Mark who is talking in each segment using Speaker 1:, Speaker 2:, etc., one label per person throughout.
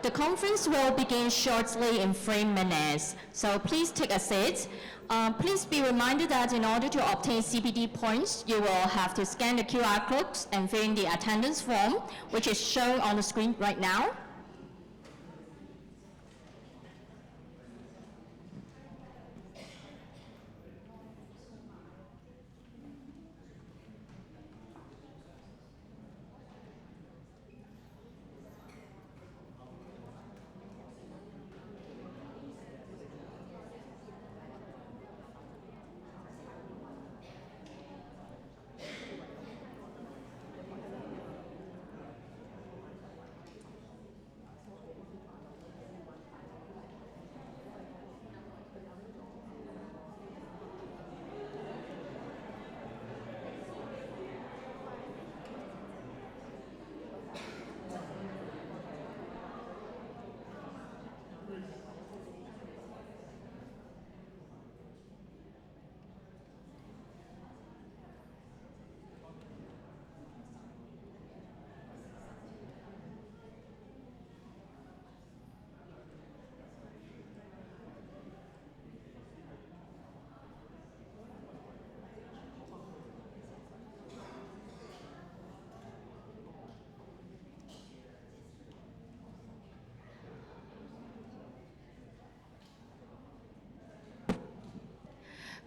Speaker 1: The conference will begin shortly in 3 minutes, so please take a seat. Please be reminded that in order to obtain CPD points, you will have to scan the QR codes and fill in the attendance form, which is shown on the screen right now.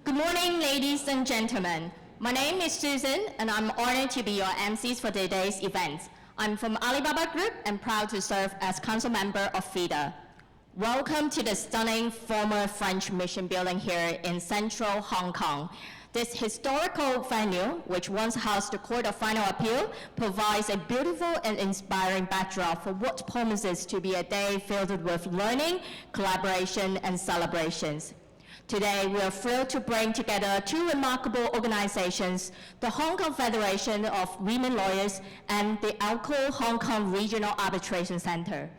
Speaker 1: Good morning, ladies and gentlemen. My name is Susan, and I'm honored to be your MCs for today's event. I'm from Alibaba Group and proud to serve as council member of FIDA. Welcome to the stunning former French mission building here in central Hong Kong. This historical venue, which once housed the Court of Final Appeal, provides a beautiful and inspiring backdrop for what promises to be a day filled with learning, collaboration, and celebrations. Today, we are thrilled to bring together two remarkable organizations, the Hong Kong Federation of Women Lawyers and the ALCO Hong Kong Regional Arbitration Center.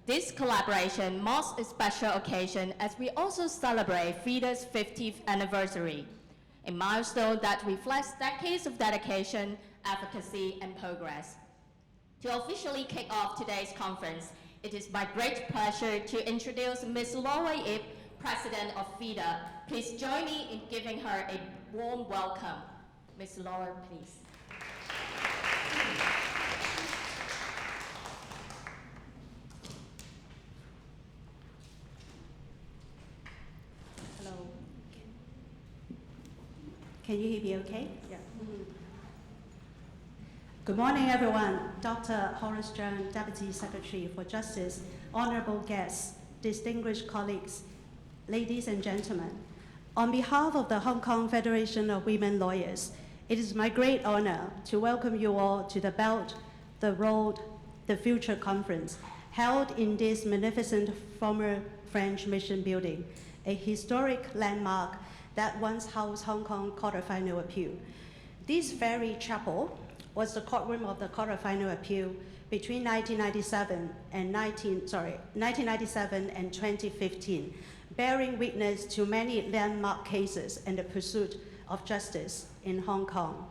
Speaker 1: This collaboration marks a special occasion as we also celebrate FIDA's 50th anniversary, a milestone that reflects decades of dedication, advocacy, and progress. To officially kick off today's conference, it is my great pleasure to introduce Ms. Laura Ip, President of FIDA. Please join me in giving her a warm welcome. Ms. Laura, please.
Speaker 2: Hello. Can you hear me okay? Yeah. Good morning, everyone. Dr. Horace Cheung, Deputy Secretary for Justice, honorable guests, distinguished colleagues, ladies and gentlemen, on behalf of the Hong Kong Federation of Women Lawyers, it is my great honor to welcome you all to the Belt, the Road, the Future Conference, held in this magnificent former French mission building, a historic landmark that once housed Hong Kong Court of Final Appeal. This very chapel was the courtroom of the Court of Final Appeal between 1997 and 2015, bearing witness to many landmark cases and the pursuit of justice in Hong Kong.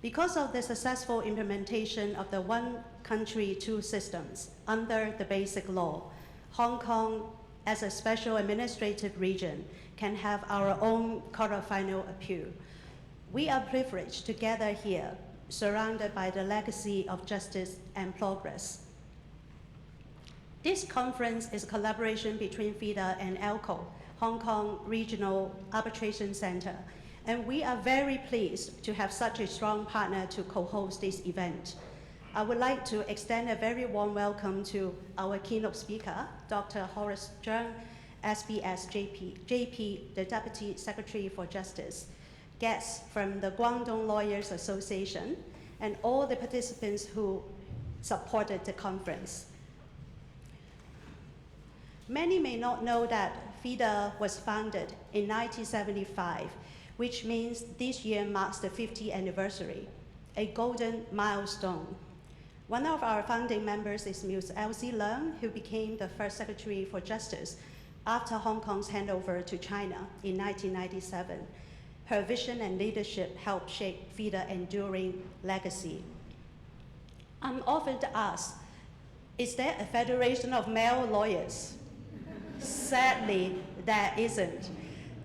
Speaker 2: Because of the successful implementation of the one country, two systems under the Basic Law, Hong Kong, as a special administrative region, can have our own Court of Final Appeal. We are privileged to gather here, surrounded by the legacy of justice and progress. This conference is a collaboration between FIDA and ALCO, Hong Kong Regional Arbitration Center, and we are very pleased to have such a strong partner to co-host this event. I would like to extend a very warm welcome to our keynote speaker, Dr. Horace Cheung, SBS JP, the Deputy Secretary for Justice, guests from the Guangdong Lawyers Association, and all the participants who supported the conference. Many may not know that FIDA was founded in 1975, which means this year marks the 50th anniversary, a golden milestone. One of our founding members is Ms. Elsie Leung, who became the first Secretary for Justice after Hong Kong's handover to China in 1997. Her vision and leadership helped shape FIDA's enduring legacy. I'm often asked Is there a federation of male lawyers? Sadly, there isn't.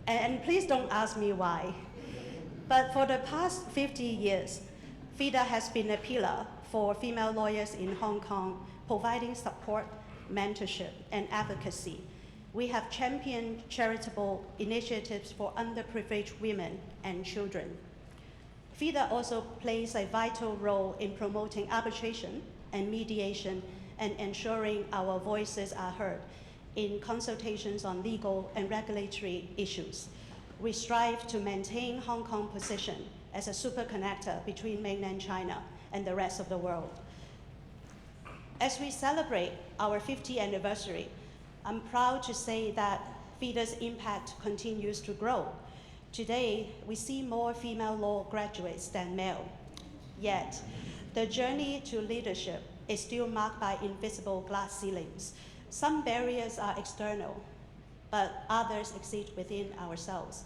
Speaker 2: And please don't ask me why. But for the past 50 years, FIDA has been a pillar for female lawyers in Hong Kong, providing support, mentorship, and advocacy. We have championed charitable initiatives for underprivileged women and children. FIDA also plays a vital role in promoting arbitration and mediation and ensuring our voices are heard in consultations on legal and regulatory issues. We strive to maintain Hong Kong's position as a super connector between mainland China and the rest of the world. As we celebrate our 50th anniversary, I'm proud to say that FIDA's impact continues to grow. Today, we see more female law graduates than male. Yet, the journey to leadership is still marked by invisible glass ceilings. Some barriers are external, but others exist within ourselves.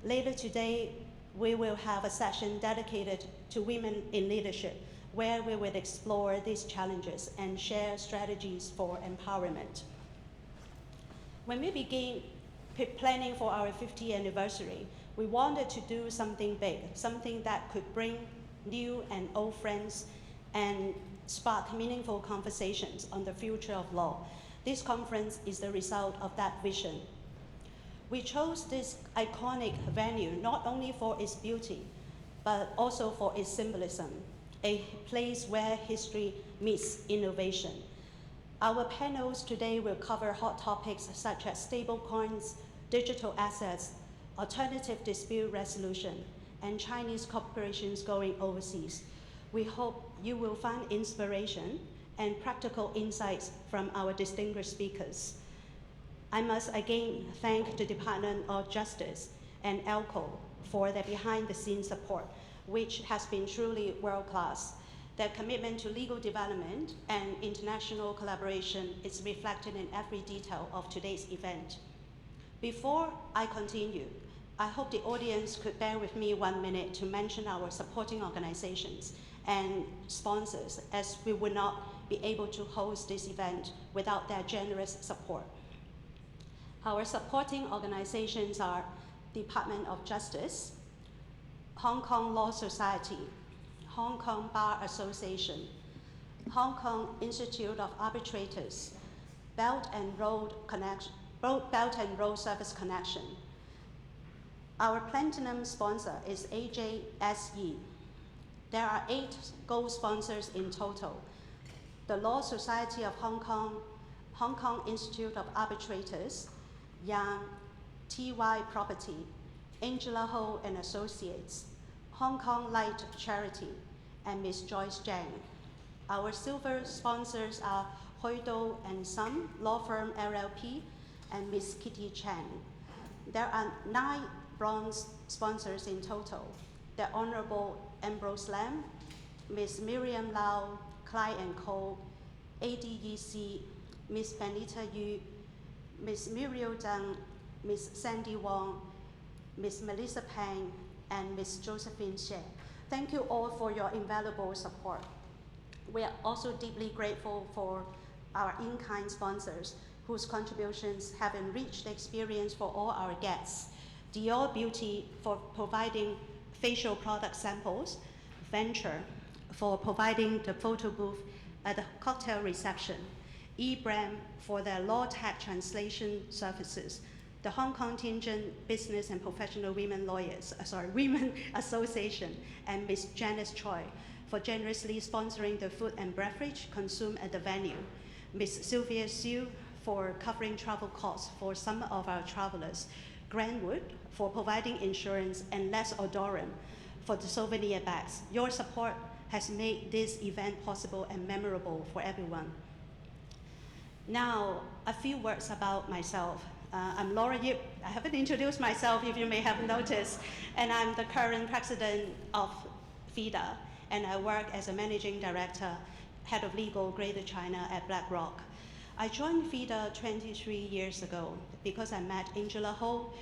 Speaker 2: Later today, we will have a session dedicated to women in leadership, where we will explore these challenges and share strategies for empowerment. When we began planning for our 50th anniversary, we wanted to do something big, something that could bring new and old friends and spark meaningful conversations on the future of law. This conference is the result of that vision. We chose this iconic venue not only for its beauty, but also for its symbolism, a place where history meets innovation. Our panels today will cover hot topics such as stablecoins, digital assets, alternative dispute resolution, and Chinese corporations going overseas. We hope you will find inspiration and practical insights from our distinguished speakers. I must again thank the Department of Justice and ALCO for their behind-the-scenes support, which has been truly world-class. Their commitment to legal development and international collaboration is reflected in every detail of today's event. Before I continue, I hope the audience could bear with me 1 minute to mention our supporting organizations and sponsors, as we would not be able to host this event without their generous support. Our supporting organizations are Department of Justice, Hong Kong Law Society, Hong Kong Bar Association, Hong Kong Institute of Arbitrators, Belt and Road Service Connection. Our platinum sponsor is AJSE. There are 8 gold sponsors in total: the Law Society of Hong Kong, Hong Kong Institute of Arbitrators, Yang, TY Property, Angela Ho and Associates, Hong Kong Light Charity, and Ms. Joyce Zhang. Our silver sponsors are Hoido and Son Law Firm LLP and Ms. Kitty Chan. There are 9 bronze sponsors in total: the Honorable Ambrose Lam, Ms. Miriam Lau, Clyde & Co., ADEC, Ms. Benita Yu, Ms. Muriel Deng, Ms. Sandy Wong, Ms. Melissa Pang, and Ms. Josephine Xie. Thank you all for your invaluable support. We are also deeply grateful for our in-kind sponsors, whose contributions have enriched the experience for all our guests. Dior Beauty for providing facial product samples, Venture for providing the photo booth at the cocktail reception, eBram for their law tech translation services, the Hong Kong Tianjin Business and Professional Women Association, and Ms. Janice Choi for generously sponsoring the food and beverage consumed at the venue, Ms. Sylvia Siu for covering travel costs for some of our travelers, Grandwood for providing insurance, and Les Odorum for the souvenir bags. Your support has made this event possible and memorable for everyone. Now, a few words about myself. I'm Laura Yip. I haven't introduced myself, if you may have noticed, and I'm the current president of FIDA, and I work as a managing director, head of legal Greater China at BlackRock. I joined FIDA 23 years ago because I met Angela Ho,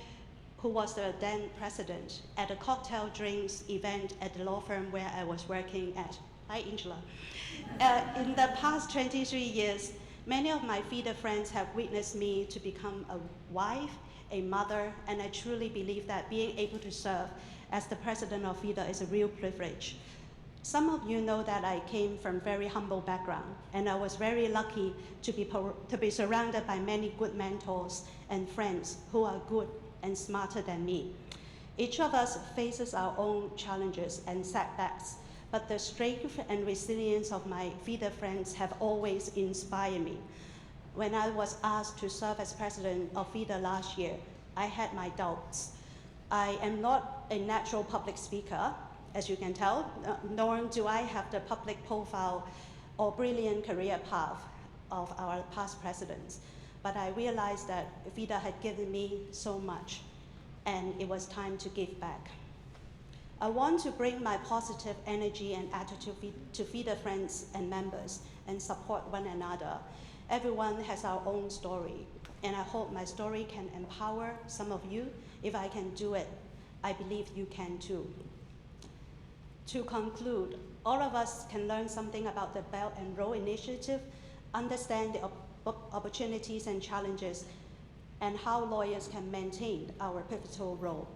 Speaker 2: who was the then president, at a cocktail drinks event at the law firm where I was working at Hi, Angela. In the past 23 years, many of my FIDA friends have witnessed me to become a wife, a mother, and I truly believe that being able to serve as the president of FIDA is a real privilege. Some of you know that I came from very humble background, and I was very lucky to be surrounded by many good mentors and friends who are good and smarter than me. Each of us faces our own challenges and setbacks, but the strength and resilience of my FIDA friends have always inspired me. When I was asked to serve as president of FIDA last year, I had my doubts. I am not a natural public speaker, as you can tell, nor do I have the public profile or brilliant career path of our past presidents. But I realized that FIDA had given me so much, and it was time to give back. I want to bring my positive energy and attitude to FIDA friends and members and support one another. Everyone has our own story, and I hope my story can empower some of you. If I can do it, I believe you can too. To conclude, all of us can learn something about the Belt and Road Initiative, understand the opportunities and challenges, and how lawyers can maintain our pivotal role.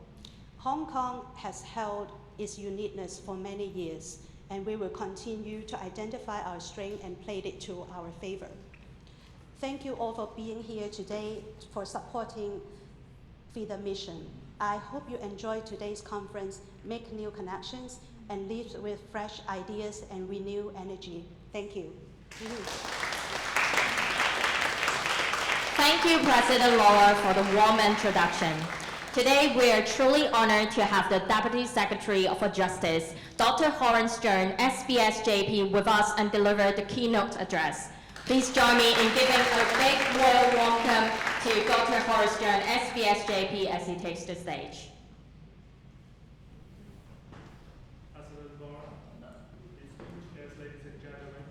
Speaker 2: Hong Kong has held its uniqueness for many years, and we will continue to identify our strength and play it to our favor. Thank you all for being here today, for supporting FIDA mission. I hope you enjoyed today's conference, make new connections, and leave with fresh ideas and renewed energy. Thank you.
Speaker 1: Thank you, President Laura, for the warm introduction. Today, we are truly honored to have the Deputy Secretary of Justice, Dr. Horace Stern, SBS-JP, with us and deliver the keynote address. Please join me in giving a big warm welcome to Dr. Horace Stern, SBS-JP, as he takes the stage.
Speaker 3: President Laura, distinguished guests, ladies and gentlemen,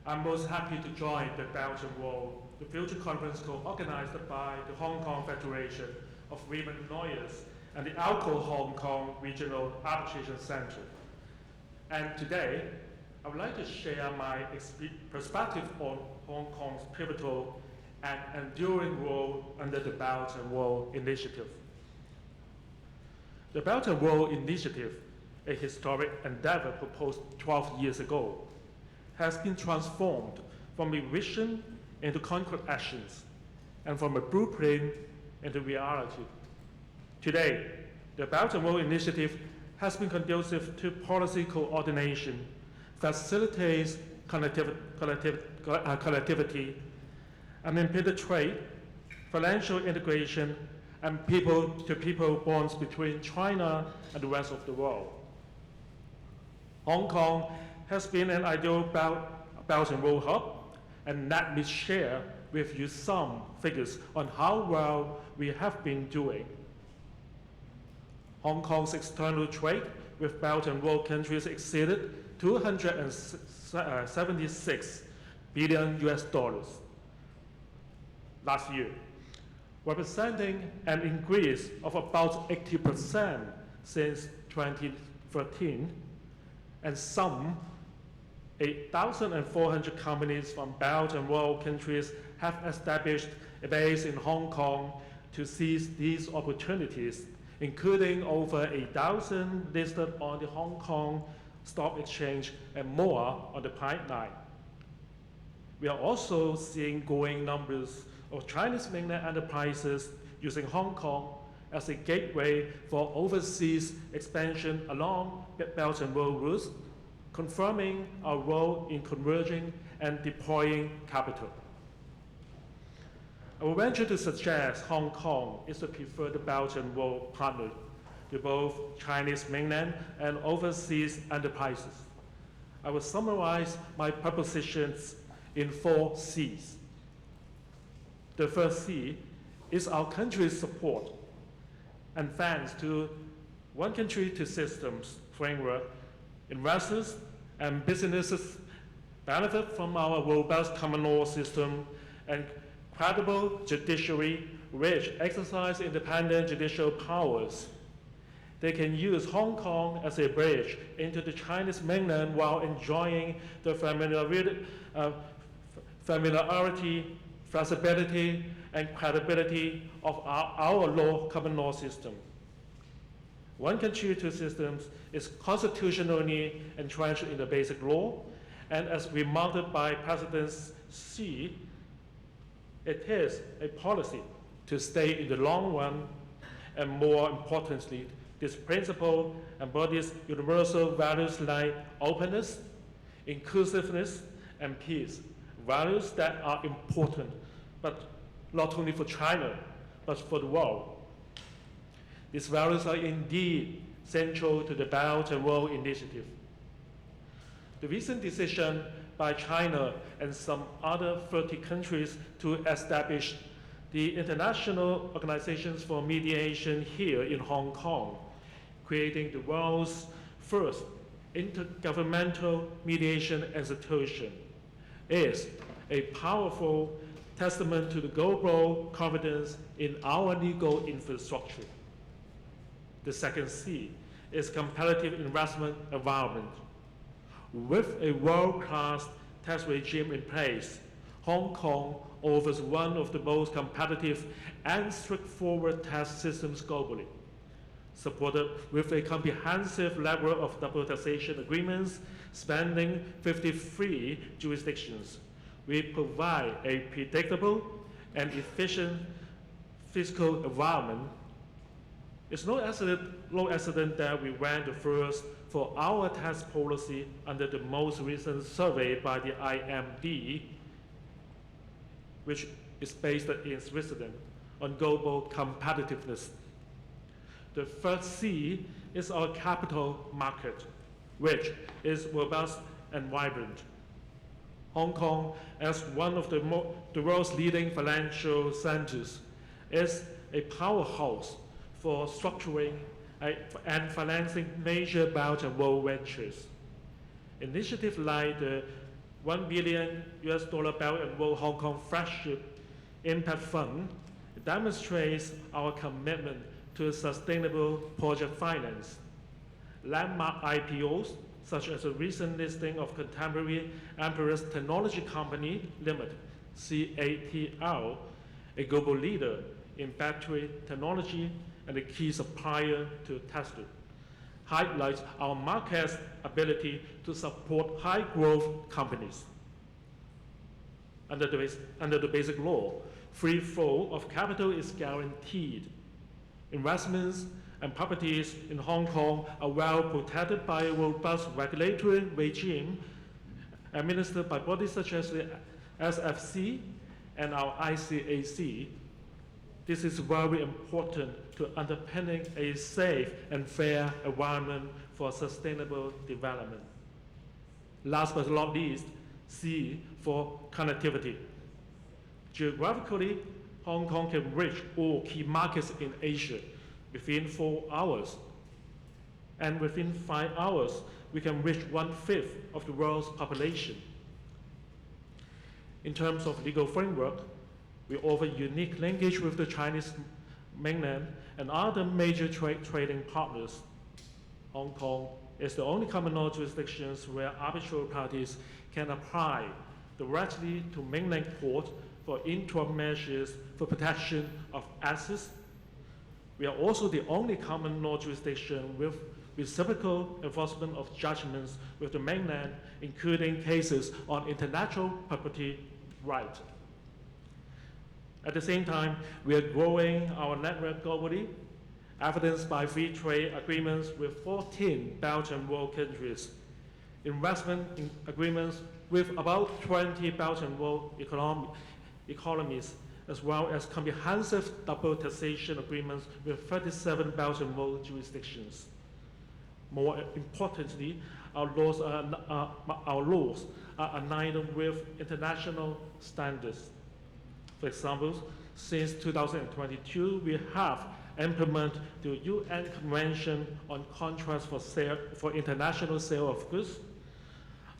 Speaker 3: I'm most happy to join the Belt and Road, the Future Conference co-organized by the Hong Kong Federation of Women Lawyers and the ALCO Hong Kong Regional Arbitration Center. And today, I would like to share my perspective on Hong Kong's pivotal and enduring role under the Belt and Road Initiative. The Belt and Road Initiative, a historic endeavor proposed 12 years ago, has been transformed from a vision into concrete actions, and from a blueprint into reality. Today, the Belt and Road Initiative has been conducive to policy coordination, facilitates connectivity, and impeded trade, financial integration, and people-to-people bonds between China and the rest of the world. Hong Kong has been an ideal Belt and Road hub, and let me share with you some figures on how well we have been doing. Hong Kong's external trade with Belt and Road countries exceeded $276 billion last year, representing an increase of about 80% since 2013, and some 8,400 companies from Belt and Road countries have established a base in Hong Kong to seize these opportunities, including over 1,000 listed on the Hong Kong Stock Exchange and more on the pipeline. We are also seeing growing numbers of Chinese mainland enterprises using Hong Kong as a gateway for overseas expansion along Belt and Road routes, confirming our role in converging and deploying capital. I will venture to suggest Hong Kong is the preferred Belt and Road partner to both Chinese mainland and overseas enterprises. I will summarize my propositions in 4 C's. The first C is our country's support, and thanks to one country, two systems framework, investors and businesses benefit from our robust common law system and credible judiciary which exercise independent judicial powers. They can use Hong Kong as a bridge into the Chinese mainland while enjoying the familiarity, flexibility, and credibility of our common law system. One country, two systems is constitutionally entrenched in the basic law, and as remarked by President Xi, it is a policy to stay in the long run, and more importantly, this principle embodies universal values like openness, inclusiveness, and peace, values that are important, but not only for China, but for the world. These values are indeed central to the Belt and Road Initiative. The recent decision by China and some other 30 countries to establish the International Organizations for Mediation here in Hong Kong, creating the world's first intergovernmental mediation institution, is a powerful testament to the global confidence in our legal infrastructure. The second C is competitive investment environment. With a world-class tax regime in place, Hong Kong offers one of the most competitive and straightforward tax systems globally. Supported with a comprehensive level of double taxation agreements spanning 53 jurisdictions, we provide a predictable and efficient fiscal environment. It's no accident that we ranked the first for our tax policy under the most recent survey by the IMD, which is based in Switzerland, on global competitiveness. The third C is our capital market, which is robust and vibrant. Hong Kong, as one of the world's leading financial centers, is a powerhouse for structuring and financing major Belt and Road ventures. Initiatives like the $1 billion Belt and Road Hong Kong Flagship Impact Fund demonstrates our commitment to sustainable project finance. Landmark IPOs, such as the recent listing of Contemporary Empress Technology Company Limited, CATL, a global leader in battery technology and a key supplier to Tesla, highlights our market's ability to support high-growth companies. Under the basic law, free flow of capital is guaranteed. Investments and properties in Hong Kong are well protected by a robust regulatory regime administered by bodies such as the SFC and our ICAC. This is very important to underpinning a safe and fair environment for sustainable development. Last but not least, C for connectivity. Geographically, Hong Kong can reach all key markets in Asia within 4 hours. And within 5 hours, we can reach 1/5 of the world's population. In terms of legal framework, we offer unique linkage with the Chinese mainland and other major trading partners. Hong Kong is the only common law jurisdiction where arbitral parties can apply directly to mainland court for interim measures for protection of assets. We are also the only common law jurisdiction with reciprocal enforcement of judgments with the mainland, including cases on intellectual property right. At the same time, we are growing our network globally, evidenced by free trade agreements with 14 Belt and Road countries, investment agreements with about 20 Belt and Road economies, as well as comprehensive double taxation agreements with 37 Belt and Road jurisdictions. More importantly, our laws are aligned with international standards. For example, since 2022, we have implemented the UN Convention on Contracts for International Sale of Goods.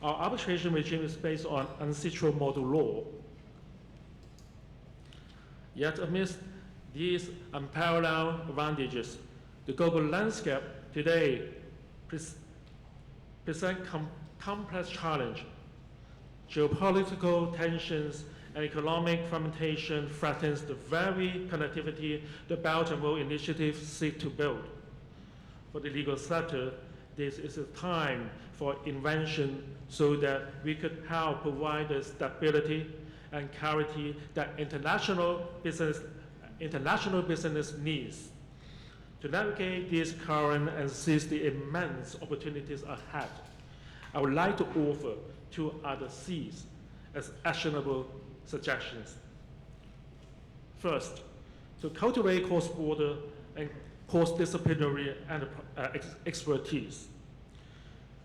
Speaker 3: Our arbitration regime is based on ancestral model law. Yet amidst these unparalleled advantages, The global landscape today presents complex challenge. Geopolitical tensions and economic fragmentation threatens the very connectivity the Belt and Road Initiative seeks to build. For the legal sector, this is a time for invention so that we could help provide the stability and clarity that international business needs. To navigate this current and seize the immense opportunities ahead, I would like to offer two other C's as actionable suggestions. First, to cultivate cross-border and cross-disciplinary expertise.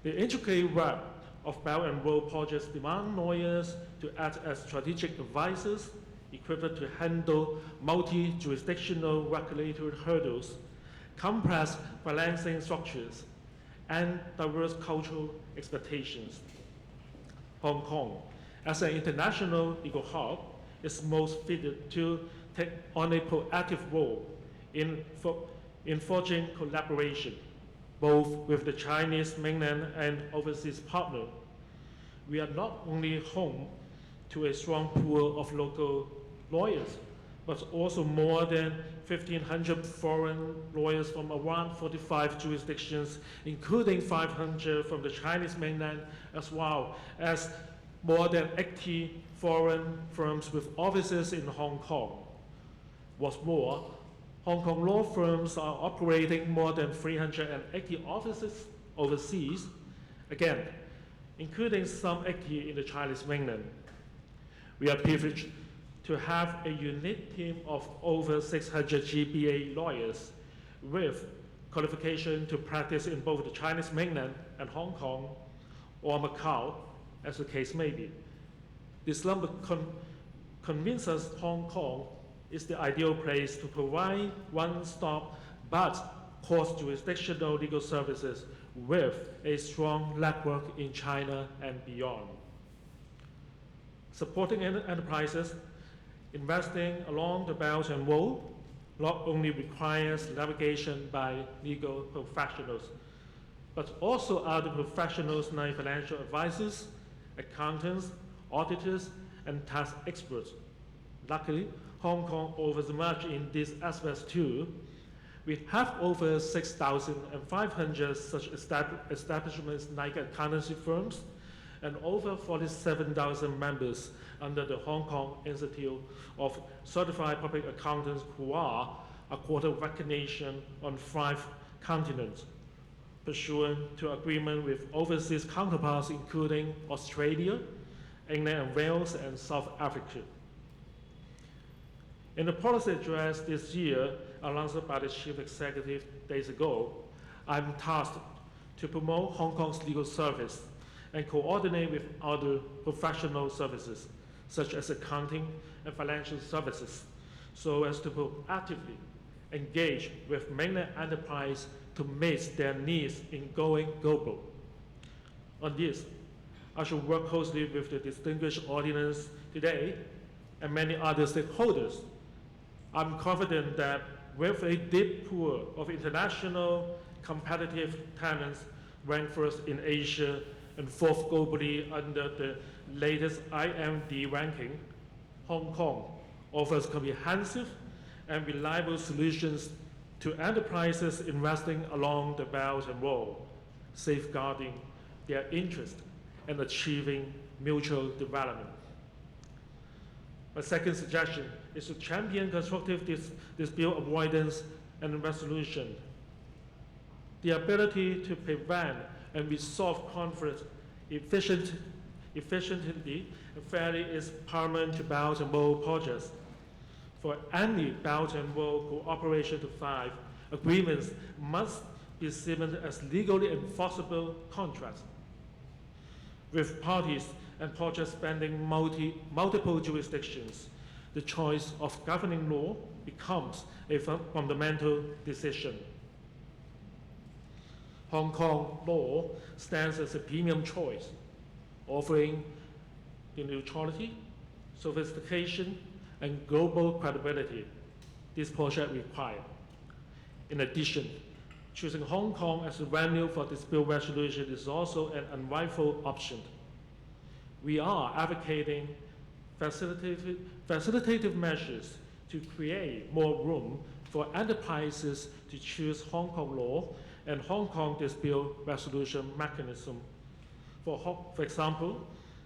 Speaker 3: The intricate web of Belt and Road projects demand lawyers to act as strategic advisors, equipped to handle multi-jurisdictional regulatory hurdles, complex financing structures, and diverse cultural expectations. Hong Kong, as an international legal hub, is most fitted to take on a proactive role in forging collaboration, both with the Chinese mainland and overseas partner. We are not only home to a strong pool of local lawyers, but also more than 1,500 foreign lawyers from around 45 jurisdictions, including 500 from the Chinese mainland, as well as more than 80 foreign firms with offices in Hong Kong. What's more, Hong Kong law firms are operating more than 380 offices overseas, again, including some 80 in the Chinese mainland. We are privileged to have a unique team of over 600 GBA lawyers with qualification to practice in both the Chinese mainland and Hong Kong or Macau, as the case may be. This number convinces Hong Kong is the ideal place to provide one-stop but cross-jurisdictional legal services with a strong network in China and beyond. Supporting enterprises, investing along the Belt and Road not only requires navigation by legal professionals, but also other professionals like financial advisors, accountants, auditors, and tax experts. Luckily, Hong Kong offers much in these aspects too. We have over 6,500 such establishments like accountancy firms and over 47,000 members under the Hong Kong Institute of Certified Public Accountants who are accorded recognition on 5 continents, pursuant to agreement with overseas counterparts including Australia, England and Wales, and South Africa. In the policy address this year, announced by the Chief Executive days ago, I'm tasked to promote Hong Kong's legal service and coordinate with other professional services, such as accounting and financial services, so as to proactively engage with mainland enterprise to meet their needs in going global. On this, I shall work closely with the distinguished audience today and many other stakeholders. I'm confident that with a deep pool of international competitive talents ranked first in Asia and fourth globally under the latest IMD ranking, Hong Kong offers comprehensive and reliable solutions to enterprises investing along the Belt and Road, safeguarding their interest and achieving mutual development. My second suggestion is to champion constructive dispute avoidance and resolution. The ability to prevent and resolve conflicts efficiently and fairly is paramount to Belt and Road projects. For any Belt and Road cooperation to thrive, agreements must be seen as legally enforceable contracts. With parties and projects spanning multiple jurisdictions, the choice of governing law becomes a fundamental decision. Hong Kong law stands as a premium choice, offering the neutrality, sophistication, and global credibility this project requires. In addition, choosing Hong Kong as a venue for dispute resolution is also an unrightful option. We are advocating facilitative measures to create more room for enterprises to choose Hong Kong law and Hong Kong dispute resolution mechanism. For example,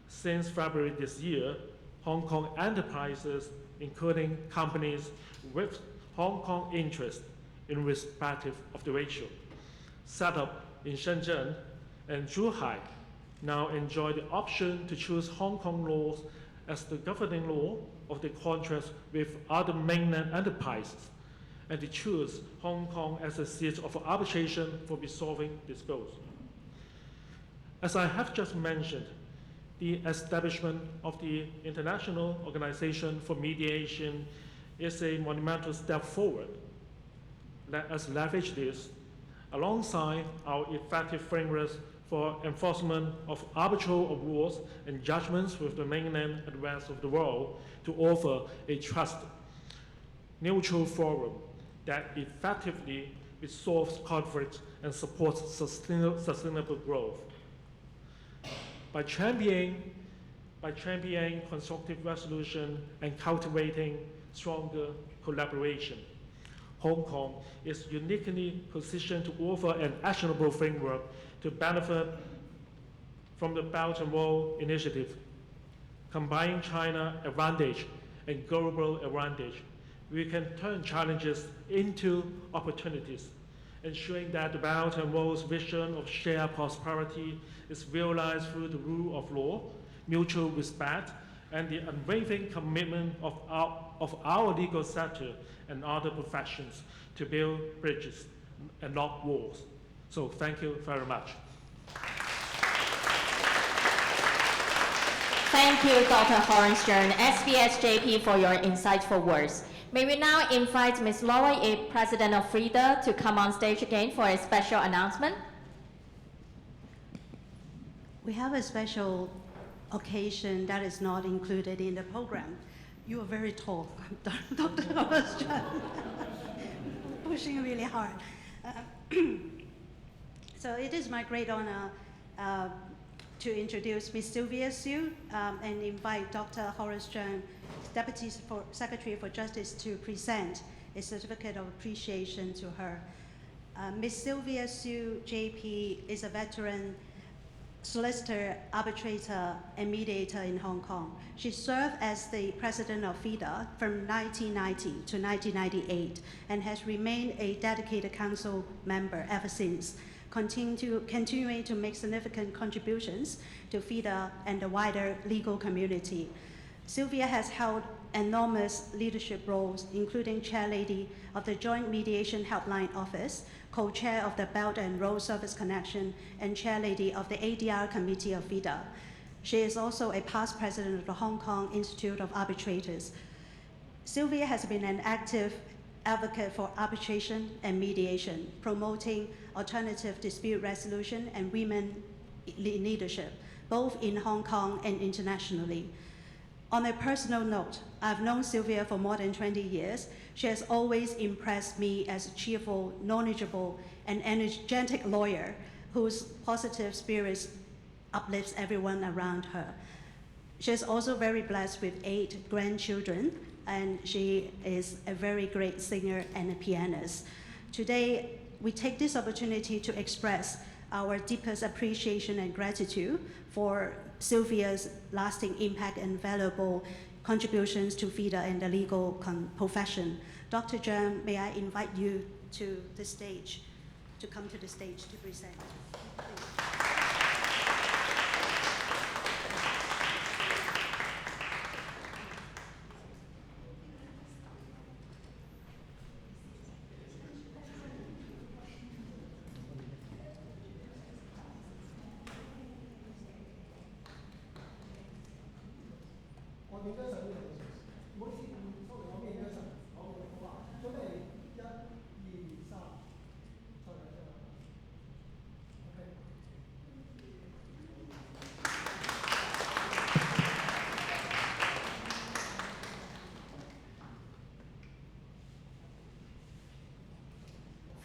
Speaker 3: since February this year, Hong Kong enterprises, including companies with Hong Kong interests irrespective of the ratio, set up in Shenzhen and Zhuhai, now enjoy the option to choose Hong Kong laws as the governing law of the contracts with other mainland enterprises, and to choose Hong Kong as a seat of arbitration for resolving disputes. As I have just mentioned, the establishment of the International Organization for Mediation is a monumental step forward. Let us leverage this alongside our effective frameworks for enforcement of arbitral awards and judgments with the mainland and rest of the world to offer a trusted, neutral forum that effectively resolves conflicts and supports sustainable growth. By championing constructive resolution and cultivating stronger collaboration, Hong Kong is uniquely positioned to offer an actionable framework to benefit from the Belt and Road Initiative. Combining China advantage and global advantage, we can turn challenges into opportunities, ensuring that the Belt and Road's vision of shared prosperity is realized through the rule of law, mutual respect, and the unwavering commitment of our legal sector and other professions to build bridges and not walls. So thank you very much.
Speaker 1: Thank you, Dr. Horan-Stern, SBSJP, for your insightful words. May we now invite Ms. Laura Ip, President of FRIDA, to come on stage again for a special announcement.
Speaker 2: We have a special occasion that is not included in the program. You are very tall, Dr. Horan-Stern. Pushing really hard. So it is my great honor to introduce Ms. Sylvia Su and invite Dr. Horan-Stern, Deputy Secretary for Justice, to present a certificate of appreciation to her. Ms. Sylvia Su, JP, is a veteran solicitor, arbitrator, and mediator in Hong Kong. She served as the president of FIDA from 1990 to 1998 and has remained a dedicated council member ever since, continuing to make significant contributions to FIDA and the wider legal community. Sylvia has held enormous leadership roles, including chair lady of the Joint Mediation Helpline Office, co-chair of the Belt and Road Service Connection, and chair lady of the ADR Committee of FIDA. She is also a past president of the Hong Kong Institute of Arbitrators. Sylvia has been an active advocate for arbitration and mediation, promoting alternative dispute resolution and women leadership, both in Hong Kong and internationally. On a personal note, I've known Sylvia for more than 20 years. She has always impressed me as a cheerful, knowledgeable, and energetic lawyer whose positive spirits uplifts everyone around her. She is also very blessed with 8 grandchildren, and she is a very great singer and a pianist. Today, we take this opportunity to express our deepest appreciation and gratitude for Sylvia's lasting impact and valuable contributions to FIDA and the legal profession. Dr. Zhang, may I invite you to the stage, to come to the stage to present.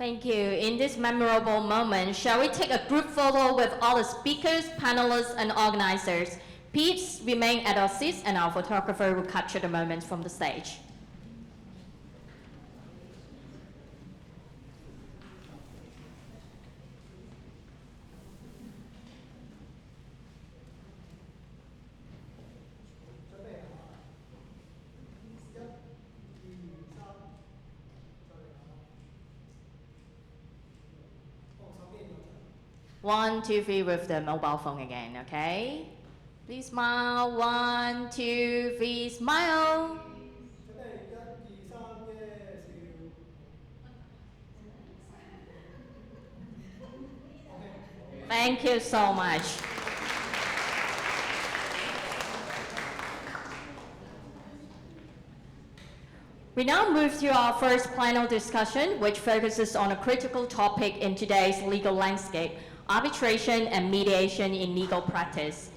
Speaker 1: Thank you. In this memorable moment, shall we take a group photo with all the speakers, panelists, and organizers? Please remain at our seats, and our photographer will capture the moment from the stage. One, two, three with the mobile phone again, okay? Please smile. 1, 2, 3, smile. Thank you so much. We now move to our first panel discussion, which focuses on a critical topic in today's legal landscape: arbitration and mediation in legal practice.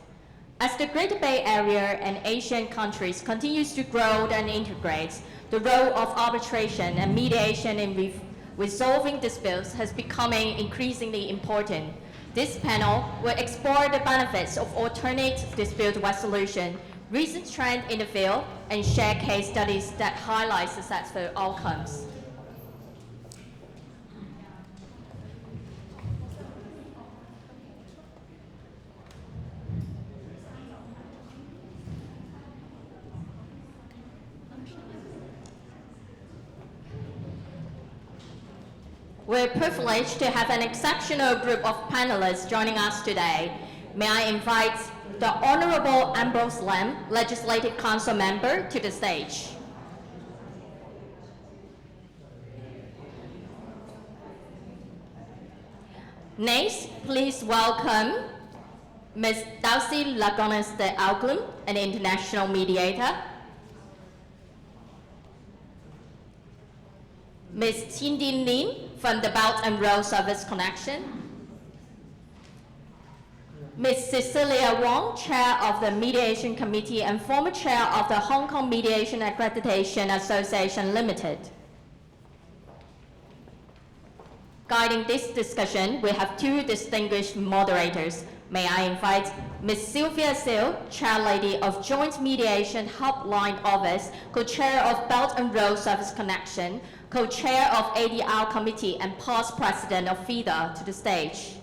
Speaker 1: As the Greater Bay Area and Asian countries continues to grow and integrate, the role of arbitration and mediation in resolving disputes has becoming increasingly important. This panel will explore the benefits of alternate dispute resolution, recent trends in the field, and share case studies that highlight successful outcomes. We're privileged to have an exceptional group of panelists joining us today. May I invite the Honorable Ambrose Lam, Legislative Council Member, to the stage. Next, please welcome Ms. Darcy Lagones de Alglum, an international mediator. Ms. Tindin Lin from the Belt and Road Service Connection. Ms. Cecilia Wong, Chair of the Mediation Committee and former Chair of the Hong Kong Mediation Accreditation Association Limited. Guiding this discussion, we have two distinguished moderators. May I invite Ms. Sylvia Seal, Chairlady of Joint Mediation Helpline Office, Co-Chair of Belt and Road Service Connection, Co-Chair of ADR Committee and past President of FIDA, to the stage.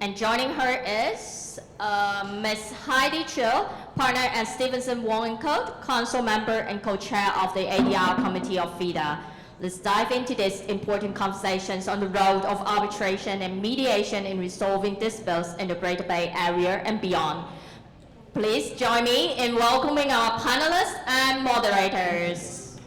Speaker 1: And joining her is Ms. Heidi Chill, Partner at Stevenson Wong & Co., Council Member and Co-Chair of the ADR Committee of FIDA. Let's dive into these important conversations on the road of arbitration and mediation in resolving disputes in the Greater Bay Area and beyond. Please join me in welcoming our panelists and moderators.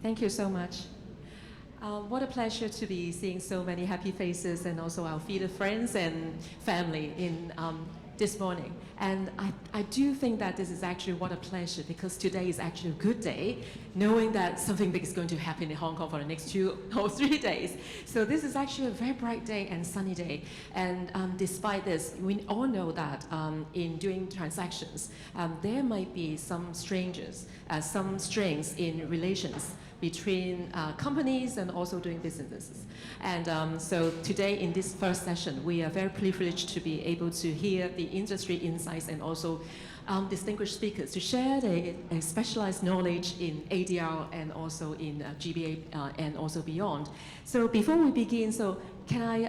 Speaker 4: Thank you so much. What a pleasure to be seeing so many happy faces and also our FIDA friends and family in this morning. And I do think that this is actually what a pleasure, because today is actually a good day, knowing that something big is going to happen in Hong Kong for the next 2 or 3 days. So this is actually a very bright day and sunny day. And despite this, we all know that in doing transactions, there might be some strings in relations between companies and also doing businesses. And so today in this first session, we are very privileged to be able to hear the industry insights and also distinguished speakers to share a specialized knowledge in ADR and also in GBA and also beyond. So before we begin, can I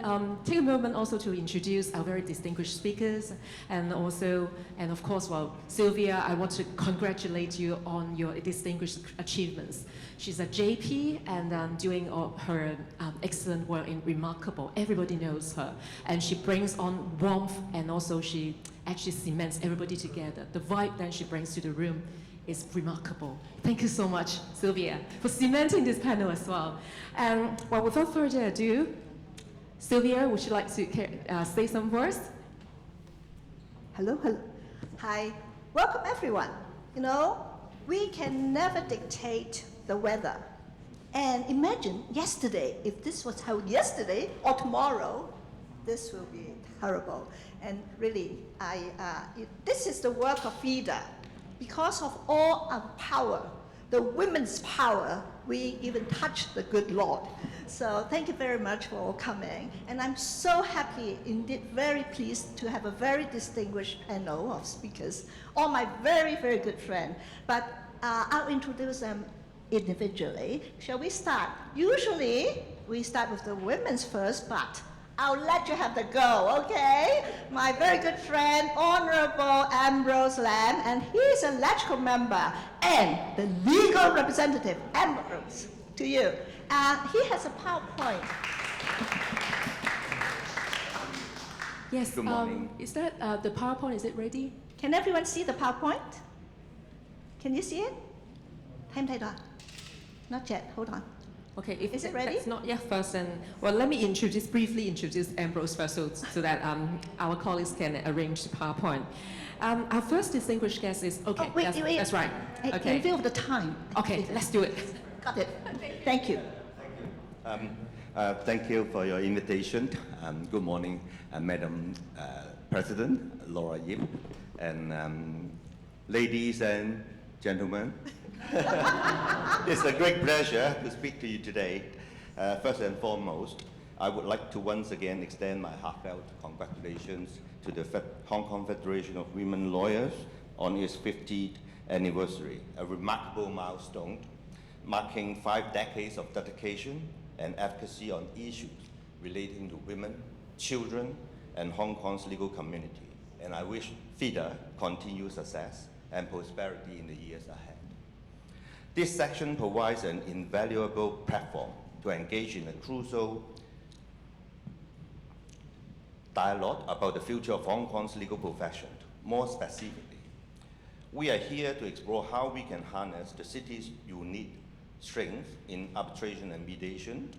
Speaker 4: take a moment also to introduce our very distinguished speakers, and of course, Sylvia, I want to congratulate you on your distinguished achievements. She's a JP and doing her excellent work in remarkable. Everybody knows her, and she brings on warmth, and also she actually cements everybody together. The vibe that she brings to the room is remarkable. Thank you so much, Sylvia, for cementing this panel as well. And without further ado, Sylvia, would you like to say some words?
Speaker 5: Hello. Hi. Welcome, everyone. You know, we can never dictate the weather. And imagine yesterday, if this was held yesterday or tomorrow, this will be terrible. And really, this is the work of FIDA. Because of all our power, the women's power, we even touched the good Lord. So thank you very much for all coming. And I'm so happy, indeed very pleased to have a very distinguished panel of speakers, all my very, very good friends. But I'll introduce them individually. Shall we start? Usually, we start with the women's first, but I'll let you have the go, okay? My very good friend, Honorable Ambrose Lam, and he's a electrical member and the legal representative, Ambrose, to you. He has a PowerPoint.
Speaker 4: Yes,
Speaker 6: Good morning.
Speaker 4: is that the PowerPoint, is it ready?
Speaker 5: Can everyone see the PowerPoint? Can you see it? Not yet, hold on.
Speaker 4: Okay, if
Speaker 5: Is it ready?
Speaker 4: that's not yet first, then, well, let me briefly introduce Ambrose first so that our colleagues can arrange the PowerPoint. Our first distinguished guest is, okay,
Speaker 5: Oh, wait.
Speaker 4: that's right. Okay.
Speaker 5: In view of the time.
Speaker 4: Okay, let's do it.
Speaker 5: Got it. Thank you.
Speaker 6: Thank you for your invitation. Good morning, Madam President Laura Yip, and ladies and gentlemen. It's a great pleasure to speak to you today. First and foremost, I would like to once again extend my heartfelt congratulations to the Hong Kong Federation of Women Lawyers on its 50th anniversary, a remarkable milestone marking 5 decades of dedication and advocacy on issues relating to women, children, and Hong Kong's legal community. And I wish FIDA continued success and prosperity in the years ahead. This section provides an invaluable platform to engage in a crucial dialogue about the future of Hong Kong's legal profession. More specifically, we are here to explore how we can harness the city's unique strength in arbitration and mediation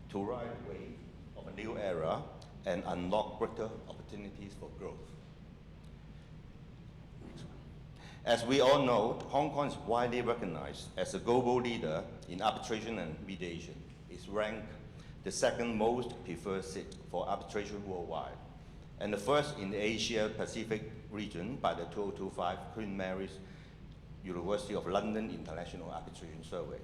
Speaker 6: to ride the wave of a new era and unlock greater opportunities for growth. As we all know, Hong Kong is widely recognized as a global leader in arbitration and mediation. It's ranked the second most preferred seat for arbitration worldwide, and the first in the Asia-Pacific region by the 2025 Queen Mary's University of London International Arbitration Survey.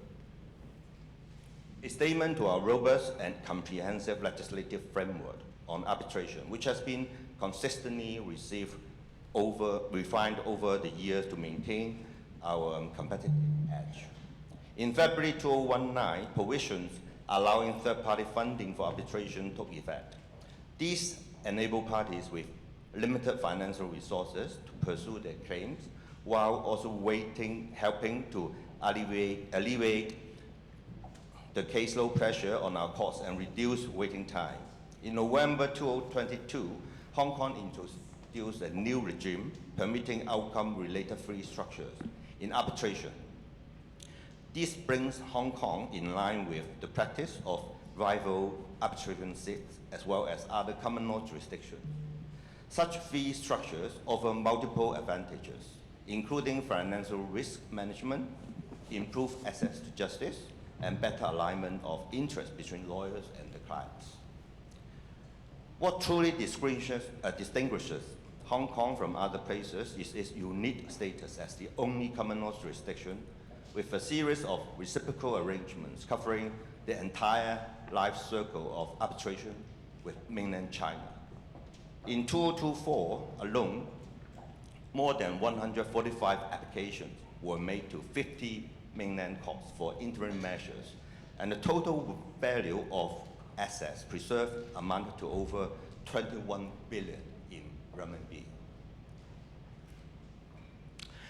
Speaker 6: A statement to our robust and comprehensive legislative framework on arbitration, which has been consistently refined over the years to maintain our competitive edge. In February 2019, provisions allowing third-party funding for arbitration took effect. These enable parties with limited financial resources to pursue their claims, while also helping to alleviate the caseload pressure on our courts and reduce waiting time. In November 2022, Hong Kong introduced a new regime permitting outcome-related fee structures in arbitration. This brings Hong Kong in line with the practice of rival arbitration seats as well as other common law jurisdictions. Such fee structures offer multiple advantages, including financial risk management, improved access to justice, and better alignment of interests between lawyers and the clients. What truly distinguishes Hong Kong from other places is its unique status as the only common law jurisdiction with a series of reciprocal arrangements covering the entire life circle of arbitration with mainland China. In 2024 alone, more than 145 applications were made to 50 mainland courts for interim measures, and the total value of assets preserved amounted to over 21 billion in renminbi.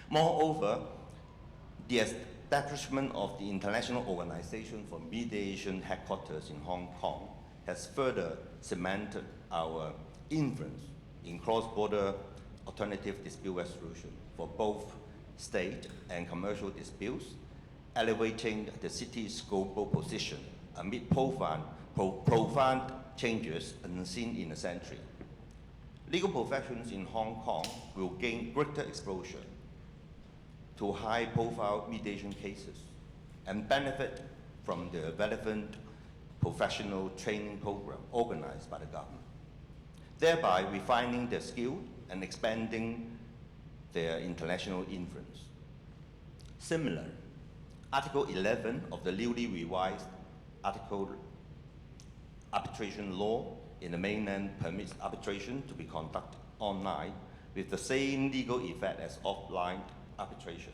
Speaker 6: Moreover, the establishment of the International Organization for Mediation headquarters in Hong Kong has further cemented our influence in cross-border alternative dispute resolution for both state and commercial disputes, elevating the city's global position amid profound changes unseen in a century. Legal professions in Hong Kong will gain greater exposure to high-profile mediation cases and benefit from the relevant professional training program organized by the government. thereby refining their skill and expanding their international influence. Similarly, Article 11 of the newly revised arbitration law in the mainland permits arbitration to be conducted online with the same legal effect as offline arbitration.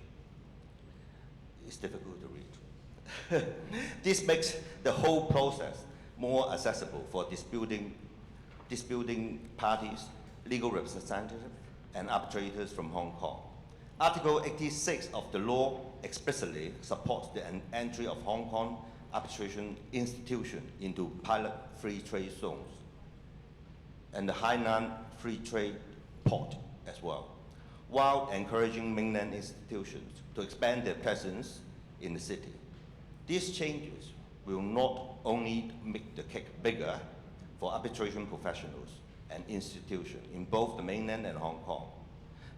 Speaker 6: It's difficult to read. This makes the whole process more accessible for disputing parties, legal representatives, and arbitrators from Hong Kong. Article 86 of the law explicitly supports the entry of Hong Kong arbitration institution into pilot free trade zones and the Hainan Free Trade Port as well, while encouraging mainland institutions to expand their presence in the city. These changes will not only make the cake bigger for arbitration professionals and institutions in both the mainland and Hong Kong,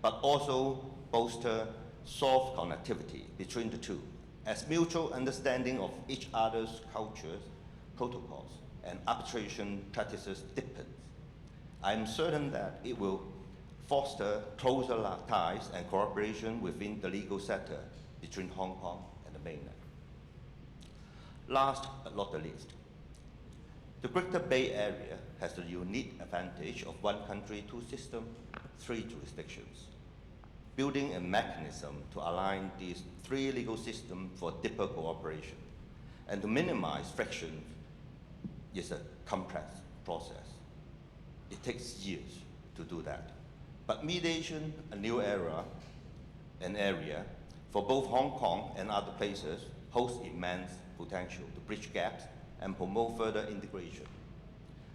Speaker 6: but also bolster soft connectivity between the two, as mutual understanding of each other's cultures, protocols, and arbitration practices deepens. I am certain that it will foster closer ties and cooperation within the legal sector between Hong Kong and the mainland. Last but not the least, the Greater Bay Area has the unique advantage of one country, two systems, three jurisdictions. Building a mechanism to align these three legal systems for deeper cooperation and to minimize friction is a complex process. It takes years to do that. But mediation, an area for both Hong Kong and other places, holds immense potential to bridge gaps and promote further integration.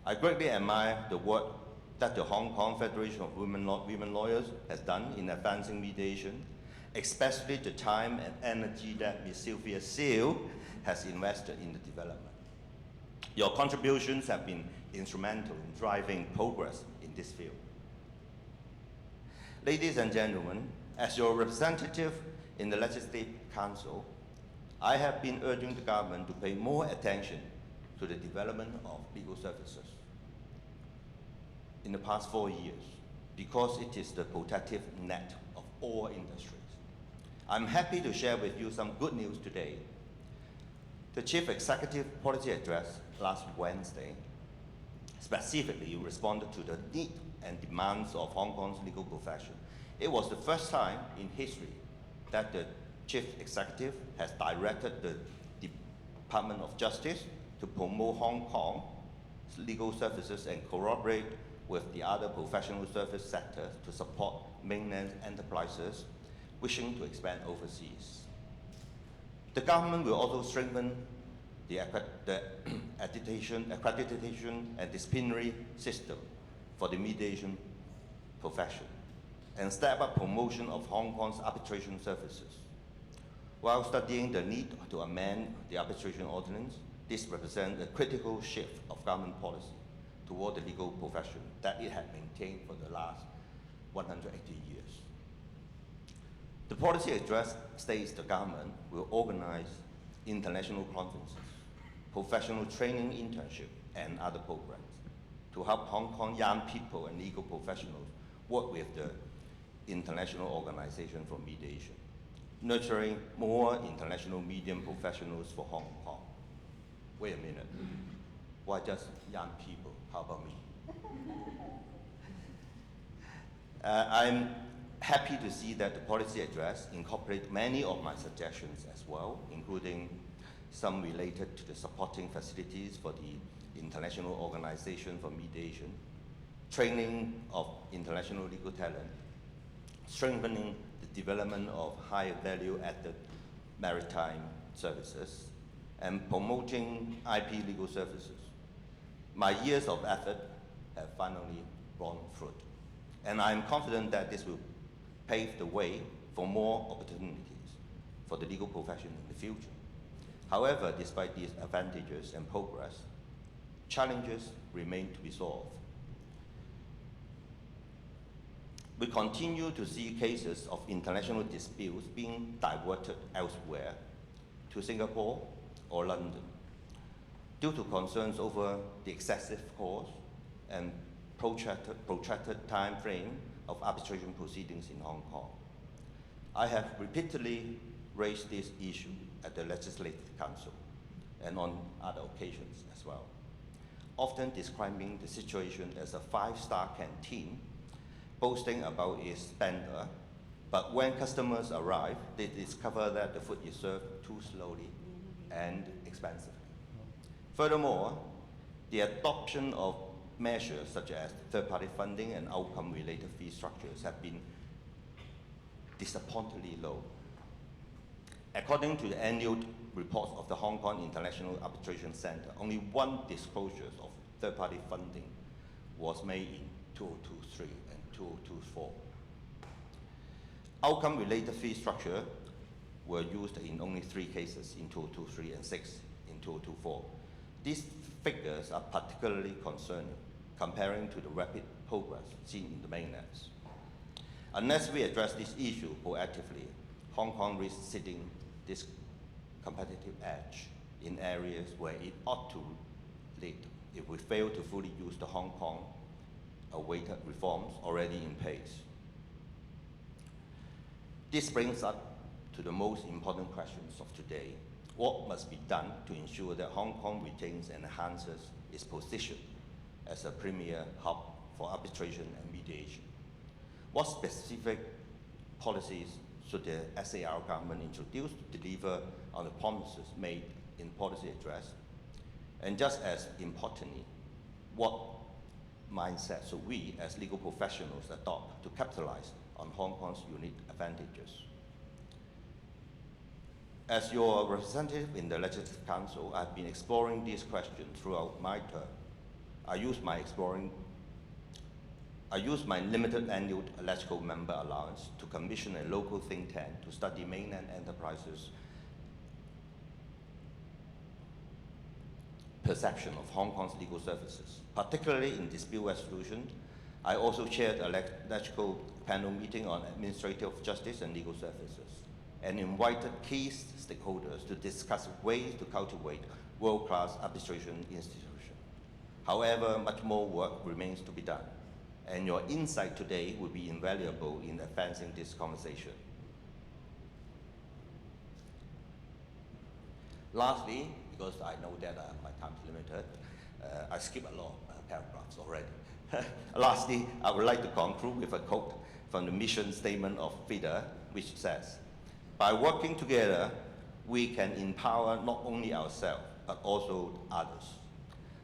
Speaker 6: I greatly admire the work that the Hong Kong Federation of Women Lawyers has done in advancing mediation, especially the time and energy that Ms. Sylvia Seal has invested in the development. Your contributions have been instrumental in driving progress in this field. Ladies and gentlemen, as your representative in the Legislative Council, I have been urging the government to pay more attention to the development of legal services in the past 4 years, because it is the protective net of all industries. I'm happy to share with you some good news today. The Chief Executive Policy Address last Wednesday specifically responded to the need and demands of Hong Kong's legal profession. It was the first time in history that the Chief Executive has directed the Department of Justice to promote Hong Kong's legal services and cooperate with the other professional service sectors to support mainland enterprises wishing to expand overseas. The government will also strengthen the accreditation and disciplinary system for the mediation profession and step up promotion of Hong Kong's arbitration services. While studying the need to amend the arbitration ordinance, this represents a critical shift of government policy toward the legal profession that it had maintained for the last 180 years. The policy address states the government will organize international conferences, professional training internship, and other programs to help Hong Kong young people and legal professionals work with the International Organization for Mediation, nurturing more international medium professionals for Hong Kong. Wait a minute. Why just young people? How about me? I'm happy to see that the policy address incorporates many of my suggestions as well, including some related to the supporting facilities for the International Organization for Mediation, training of international legal talent, strengthening the development of high value-added maritime services, and promoting IP legal services. My years of effort have finally borne fruit, and I'm confident that this will pave the way for more opportunities for the legal profession in the future. However, despite these advantages and progress, challenges remain to be solved. We continue to see cases of international disputes being diverted elsewhere to Singapore or London due to concerns over the excessive cost and protracted time frame of arbitration proceedings in Hong Kong. I have repeatedly raised this issue at the Legislative Council and on other occasions as well, often describing the situation as a five-star canteen, boasting about its splendor, but when customers arrive, they discover that the food is served too slowly and expensively. Furthermore, the adoption of measures such as third-party funding and outcome-related fee structures have been disappointingly low. According to the annual reports of the Hong Kong International Arbitration Center, only one disclosure of third-party funding was made in 2023 and 2024. Outcome-related fee structure were used in only 3 cases in 2023 and 6 in 2024. These figures are particularly concerning, comparing to the rapid progress seen in the mainlands. Unless we address this issue proactively, Hong Kong risks ceding this competitive edge in areas where it ought to lead if we fail to fully use the Hong Kong awaited reforms already in place. This brings us to the most important questions of today. What must be done to ensure that Hong Kong retains and enhances its position as a premier hub for arbitration and mediation? What specific policies should the SAR government introduce to deliver on the promises made in policy address? And just as importantly, what mindset should we as legal professionals adopt to capitalize on Hong Kong's unique advantages? As your representative in the Legislative Council, I've been exploring these questions throughout my term. I use my limited annual electoral member allowance to commission a local think tank to study mainland enterprises' perception of Hong Kong's legal services, particularly in dispute resolution. I also chaired a electoral panel meeting on administrative justice and legal services, and invited key stakeholders to discuss ways to cultivate world-class arbitration institutions. However, much more work remains to be done, and your insight today will be invaluable in advancing this conversation. Lastly, because I know that my time is limited, I skipped a lot of paragraphs already. Lastly, I would like to conclude with a quote from the mission statement of FIDA, which says, "By working together, we can empower not only ourselves, but also others.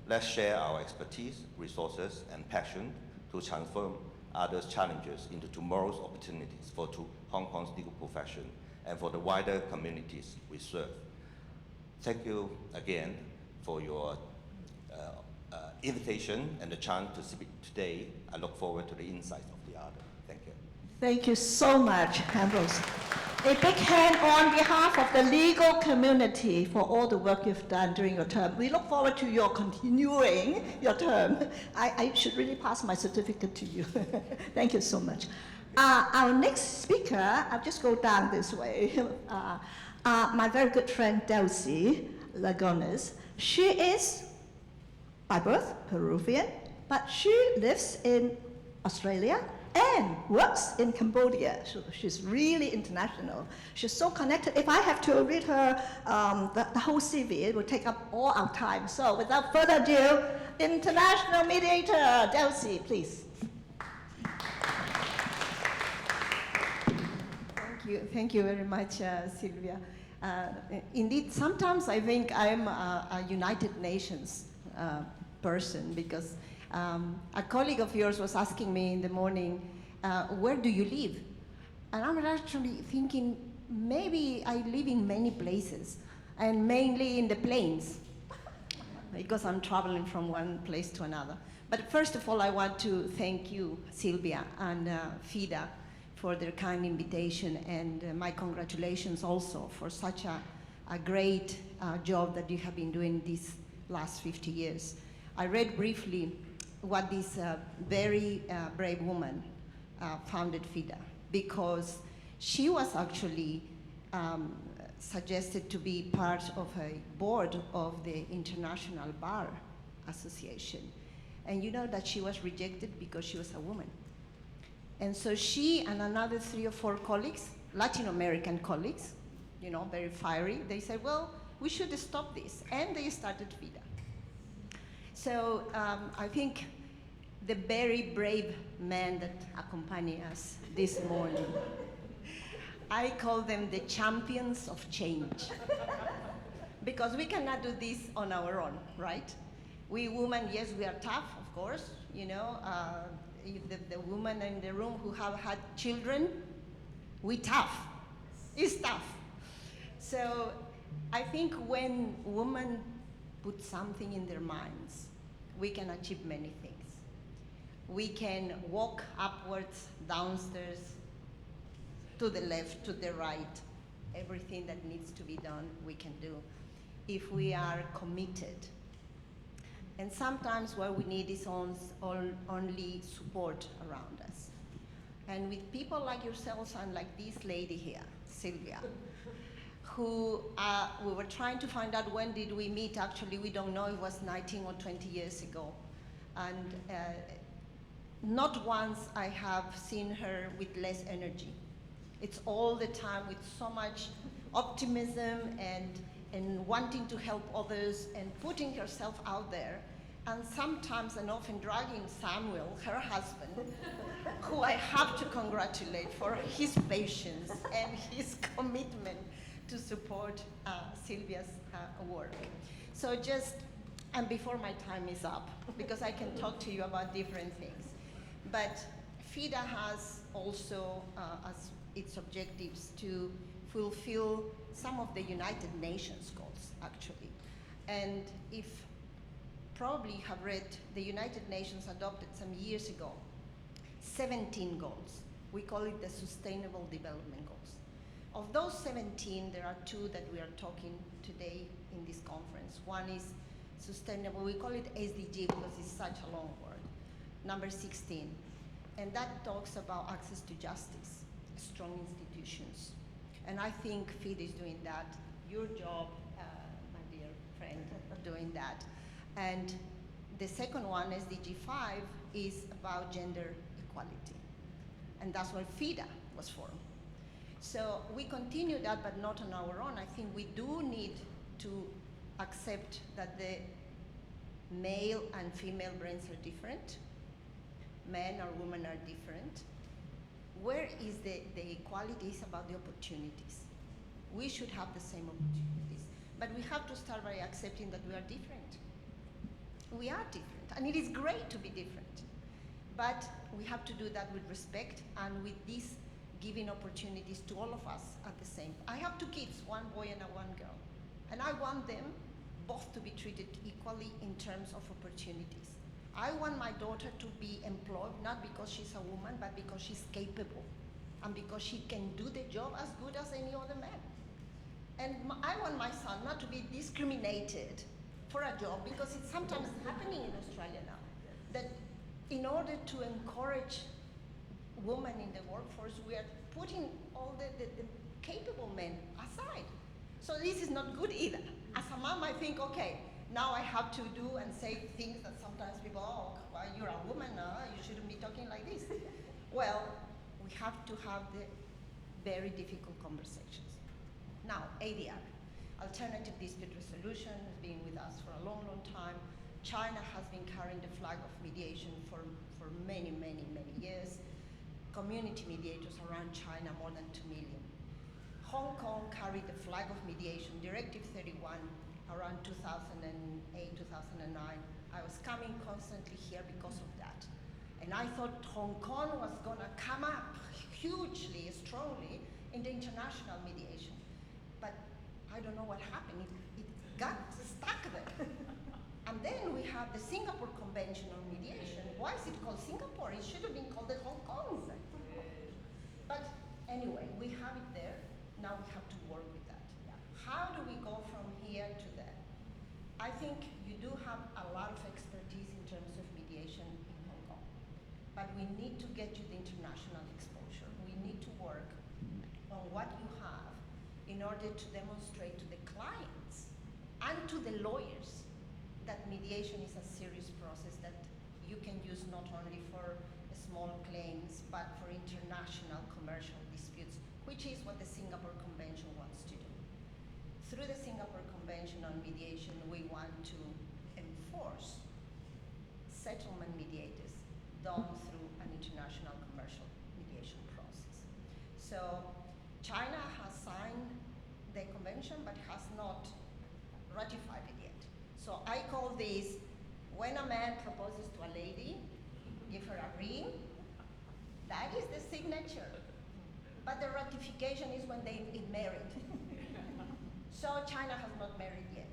Speaker 6: Let's share our expertise, resources, and passion to transform others' challenges into tomorrow's opportunities for Hong Kong's legal profession and for the wider communities we serve." Thank you again for your invitation and the chance to speak today. I look forward to the insights of the other. Thank you.
Speaker 5: Thank you so much, Ambrose. A big hand on behalf of the legal community for all the work you've done during your term. We look forward to your continuing your term. I should really pass my certificate to you. Thank you so much. Our next speaker, I'll just go down this way. My very good friend, Delcy Lagones. She is, by birth, Peruvian, but she lives in Australia and works in Cambodia. So she's really international. She's so connected. If I have to read her the whole CV, it will take up all our time. So without further ado, international mediator, Delcy, please.
Speaker 7: Thank you very much, Sylvia. Indeed, sometimes I think I'm a United Nations person, because a colleague of yours was asking me in the morning, where do you live? And I'm actually thinking, maybe I live in many places, and mainly in the plains, because I'm traveling from one place to another. But first of all, I want to thank you, Sylvia, and FIDA, for their kind invitation, and my congratulations also for such a great job that you have been doing these last 50 years. I read briefly what this very brave woman founded FIDA, because she was actually suggested to be part of a board of the International Bar Association. And you know that she was rejected because she was a woman. And so she and another 3 or 4 colleagues, Latin American colleagues, you know, very fiery, they said, well, we should stop this. And they started FIDA. So I think the very brave men that accompany us this morning, I call them the champions of change. Because we cannot do this on our own, right? We women, yes, we are tough, of course. You know, the women in the room who have had children, we tough. It's tough. So I think when women put something in their minds, we can achieve many things. We can walk upwards, downstairs, to the left, to the right. Everything that needs to be done, we can do if we are committed. And sometimes what we need is only support around us. And with people like yourselves and like this lady here, Sylvia, who we were trying to find out when did we meet. Actually, we don't know. It was 19 or 20 years ago. And not once I have seen her with less energy. It's all the time with so much optimism and wanting to help others and putting herself out there. And sometimes and often dragging Samuel, her husband, who I have to congratulate for his patience and his commitment to support Sylvia's work. So just, and before my time is up, because I can talk to you about different things, but FIDA has also as its objectives to fulfill some of the United Nations goals, actually. And if probably you have read, the United Nations adopted some years ago 17 goals. We call it the Sustainable Development Goals. Of those 17, there are 2 that we are talking today in this conference. One is sustainable, we call it SDG because it's such a long word, number 16. And that talks about access to justice, strong institutions. And I think FIDA is doing that. Your job, my dear friend, doing that. And the second one, SDG 5, is about gender equality. And that's why FIDA was formed. So we continue that, but not on our own. I think we do need to accept that the male and female brains are different. Men or women are different. Where is the equality is about the opportunities. We should have the same opportunities. But we have to start by accepting that we are different. We are different, and it is great to be different. But we have to do that with respect and with this giving opportunities to all of us at the same. I have 2 kids, 1 boy and 1 girl. And I want them both to be treated equally in terms of opportunities. I want my daughter to be employed, not because she's a woman, but because she's capable and because she can do the job as good as any other man. And I want my son not to be discriminated for a job, because it's sometimes happening in Australia now, that in order to encourage women in the workforce, we are putting all the capable men aside. So this is not good either. As a mom, I think, okay, now I have to do and say things that sometimes people, oh, well, you're a woman, you shouldn't be talking like this. Well, we have to have the very difficult conversations. Now, ADR, Alternative Dispute Resolution, has been with us for a long, long time. China has been carrying the flag of mediation for many, many, many years. Community mediators around China, more than 2 million. Hong Kong carried the flag of mediation, Directive 31, around 2008, 2009. I was coming constantly here because of that. And I thought Hong Kong was gonna come up hugely, strongly in the international mediation. But I don't know what happened. It got stuck there. And then we have the Singapore Convention on Mediation. Why is it called Singapore? It should have been called the Hong Kong. But anyway, we have it there. Now we have to work with that. How do we go from here to there? I think you do have a lot of expertise in terms of mediation in Hong Kong. But we need to get you the international exposure. We need to work on what you have in order to demonstrate to the clients and to the lawyers that mediation is a serious process that you can use not only for small claims, but for international commercial disputes, which is what the Singapore Convention wants to do. Through the Singapore Convention on Mediation, we want to enforce settlement mediators done through an international commercial mediation process. So China has signed the convention but has not ratified it yet. So I call this, when a man proposes to a lady, give her a ring, that is the signature. But the ratification is when they get married. So China has not married yet.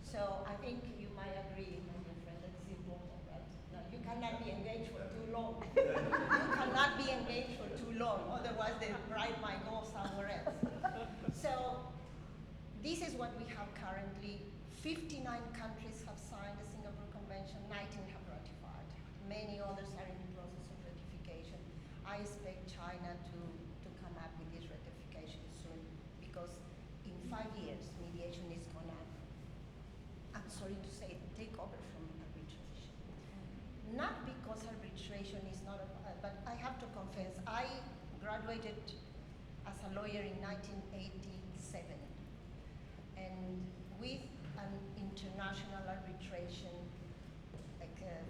Speaker 7: So I think you might agree, my dear friend, that it's important, right? No, you cannot be engaged for too long. You cannot be engaged for too long, otherwise the bride might go somewhere else. So this is what we have currently. 59 countries have signed the Singapore Convention, 19 have ratified. Many others are in the process of ratification. I expect China to come up with this ratification soon, because in 5 years, mediation is gonna, I'm sorry to say, take over from arbitration. Not because arbitration is not, but I have to confess, I graduated as a lawyer in 1987, and with an international arbitration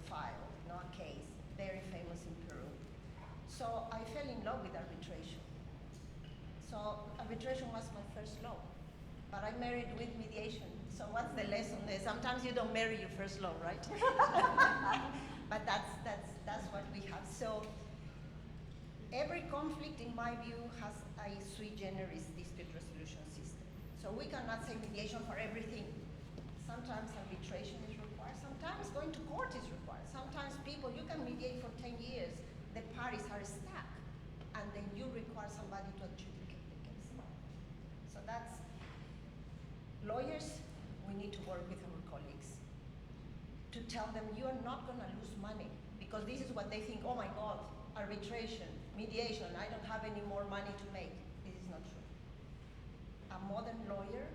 Speaker 7: file, a case, very famous in Peru. So I fell in love with arbitration. So arbitration was my first love, but I married with mediation. So what's the lesson there? Sometimes you don't marry your first love, right? But that's what we have. So every conflict, in my view, has a sui generis dispute resolution system. So we cannot say mediation for everything. Sometimes arbitration is required, sometimes going to court is required. Sometimes people, you can mediate for 10 years, the parties are stuck, and then you require somebody to adjudicate the case. So that's, lawyers, we need to work with our colleagues to tell them you are not gonna lose money, because this is what they think, oh my God, arbitration, mediation, I don't have any more money to make. This is not true. A modern lawyer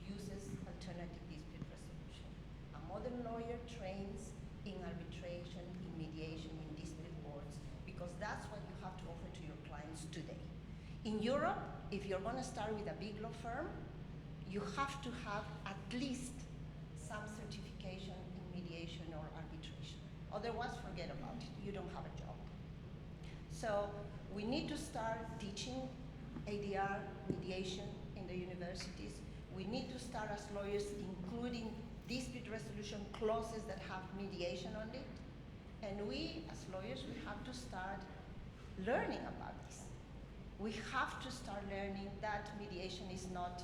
Speaker 7: uses alternative dispute resolution. A modern lawyer trains in arbitration, in mediation, in dispute boards, because that's what you have to offer to your clients today. In Europe, if you're going to start with a big law firm, you have to have at least some certification in mediation or arbitration. Otherwise, forget about it. You don't have a job. So we need to start teaching ADR mediation in the universities. We need to start as lawyers including dispute resolution clauses that have mediation on it. And we, as lawyers, we have to start learning about this. We have to start learning that mediation is not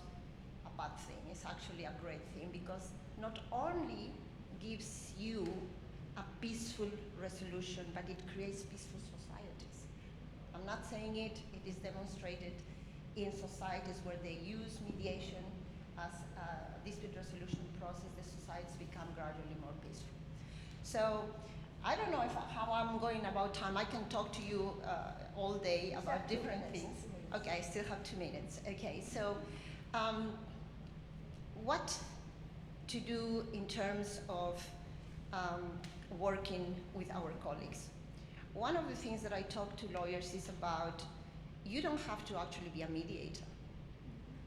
Speaker 7: a bad thing, it's actually a great thing, because not only gives you a peaceful resolution, but it creates peaceful societies. I'm not saying it is demonstrated in societies where they use mediation as a dispute resolution process, the societies become gradually more peaceful. So I don't know how I'm going about time. I can talk to you all day about different things. Okay, I still have 2 minutes. Okay, so what to do in terms of working with our colleagues? One of the things that I talk to lawyers is about, you don't have to actually be a mediator,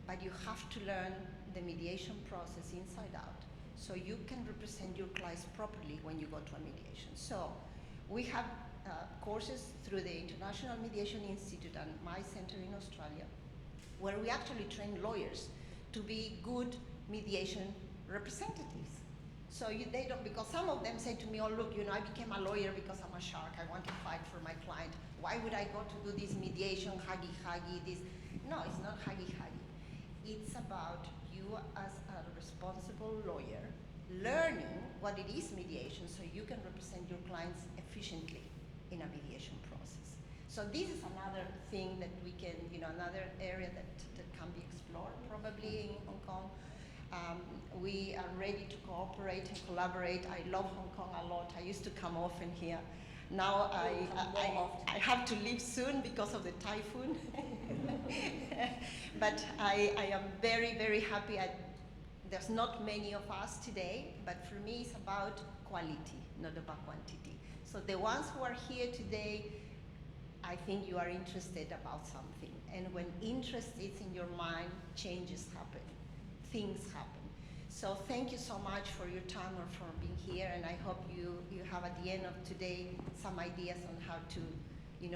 Speaker 7: but you have to learn the mediation process inside out, so you can represent your clients properly when you go to a mediation. So we have courses through the International Mediation Institute and my center in Australia, where we actually train lawyers to be good mediation representatives. So they don't, because some of them say to me, oh look, you know, I became a lawyer because I'm a shark, I want to fight for my client. Why would I go to do this mediation, huggy, this? No, it's not huggy. It's about you as a responsible lawyer learning what it is mediation, so you can represent your clients efficiently in a mediation process. So this is another thing that we can, you know, another area that can be explored probably in Hong Kong. We are ready to cooperate and collaborate. I love Hong Kong a lot. I used to come often here. Now I have to leave soon because of the typhoon. But I am very, very happy. There's not many of us today, but for me it's about quality, not about quantity. So the ones who are here today, I think you are interested about something. And when interest is in your mind, changes happen, things happen. So thank you so much for your time and for being here. And I hope you have at the end of today some ideas on how to,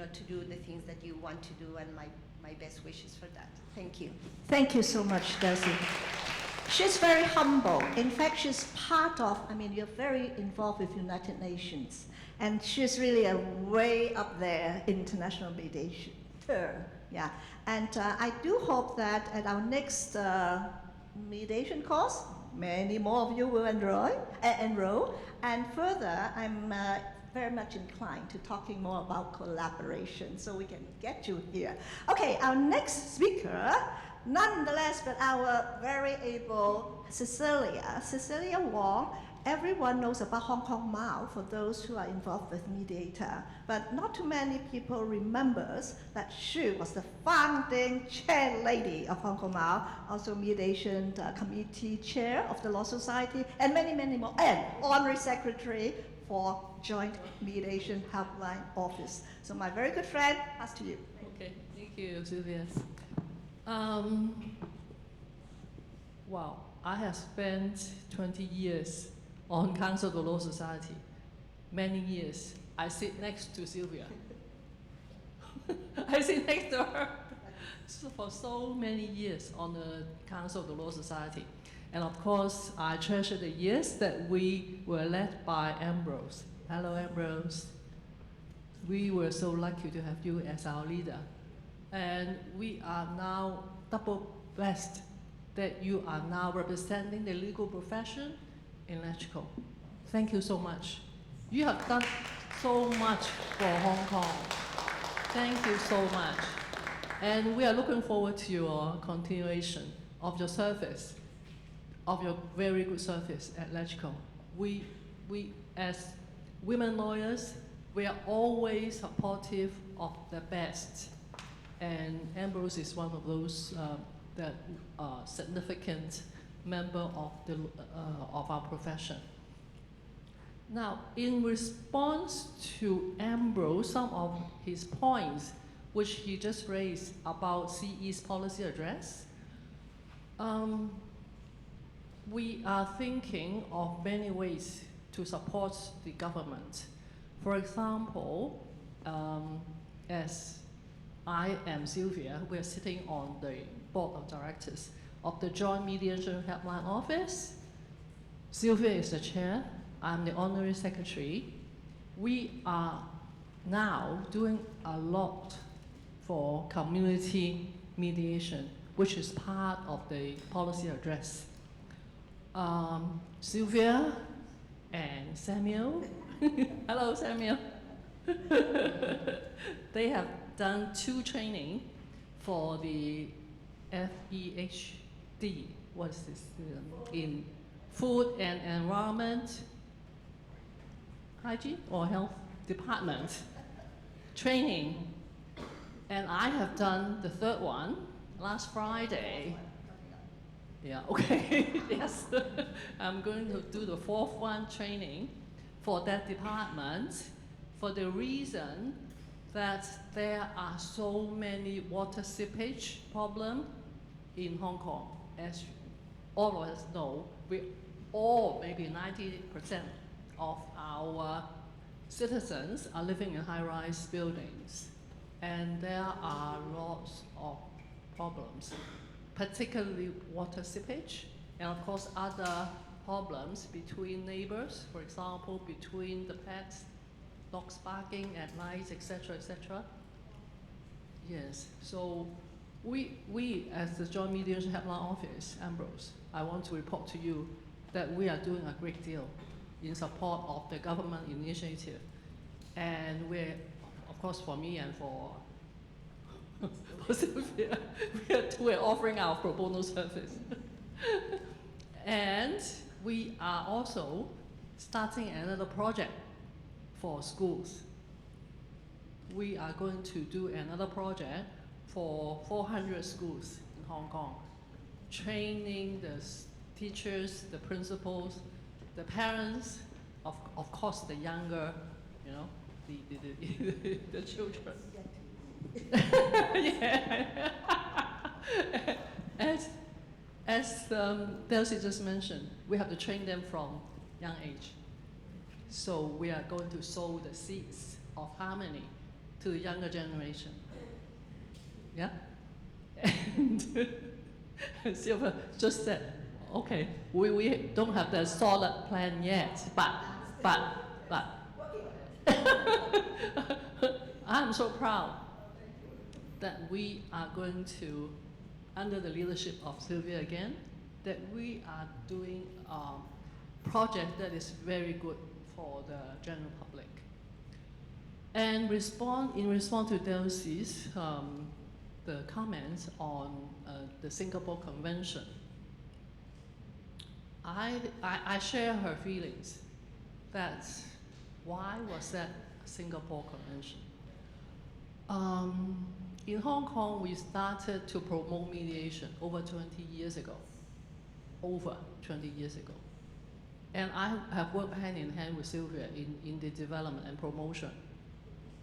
Speaker 7: to do the things that you want to do, and my best wishes for that. Thank you. Thank you so much, Darcy. She's very humble. In fact, she's part of, you're very involved with United Nations. And she's really a way up there in international mediation. Yeah. And I do hope that at our next mediation course, many more of you will enroll. And further, I'm very much inclined to talking more about collaboration, so we can get you here. Okay, our next speaker, nonetheless, but our very able Cecilia Wong. Everyone knows about Hong Kong Mao for those who are involved with mediator, but not too many people remembers that she was the founding chair lady of Hong Kong Mao, also mediation committee chair of the Law Society, and many, many more, and honorary secretary for Joint Mediation Helpline Office. So my very good friend, pass to you.
Speaker 8: Okay, thank you, Sylvia. Wow, I have spent 20 years on Council of the Law Society. Many years. I sit next to Sylvia. I sit next to her. So for so many years on the Council of the Law Society. And of course, I treasure the years that we were led by Ambrose. Hello, Ambrose. We were so lucky to have you as our leader. And we are now double blessed that you are now representing the legal profession in Electrical. Thank you so much. You have done so much for Hong Kong. Thank you so much. And we are looking forward to your continuation of your service, of your very good service at Electrical. We as women lawyers, we are always supportive of the best. And Ambrose is one of those that significant member of our profession. Now, in response to Ambrose, some of his points, which he just raised about CE's policy address, we are thinking of many ways to support the government. For example, as I am Sylvia, we are sitting on the board of directors of the Joint Mediation Helpline Office. Sylvia is the chair. I'm the honorary secretary. We are now doing a lot for community mediation, which is part of the policy address. Sylvia and Samuel, hello Samuel. They have done 2 training for the FEHD, what is this, in food and environment, hygiene or health department training. And I have done the 3rd one last Friday. Yeah, okay, yes. I'm going to do the 4th one training for that department for the reason that there are so many water seepage problems in Hong Kong. As all of us know, we all, maybe 90% of our citizens are living in high-rise buildings. And there are lots of problems, particularly water seepage, and of course other problems between neighbors, for example, between the pets, dogs barking at night, etc., etc. Yes, so we as the Joint Mediation Helpline Office, Ambrose, I want to report to you that we are doing a great deal in support of the government initiative. And we're, of course, for me and for Sylvia, we're offering our pro bono service. And we are also starting another project for schools. We are going to do another project for 400 schools in Hong Kong, training the teachers, the principals, the parents, of course the younger you know, the children. Yeah. As Delcy just mentioned, we have to train them from young age. So we are going to sow the seeds of harmony to the younger generation. Yeah? And Silver just said, okay, we don't have the solid plan yet, but I'm so proud that we are going to, under the leadership of Sylvia again, that we are doing a project that is very good for the general public. And in response to Delsey's the comments on the Singapore Convention, I share her feelings that why was that Singapore Convention? In Hong Kong, we started to promote mediation over 20 years ago. Over 20 years ago. And I have worked hand in hand with Sylvia in the development and promotion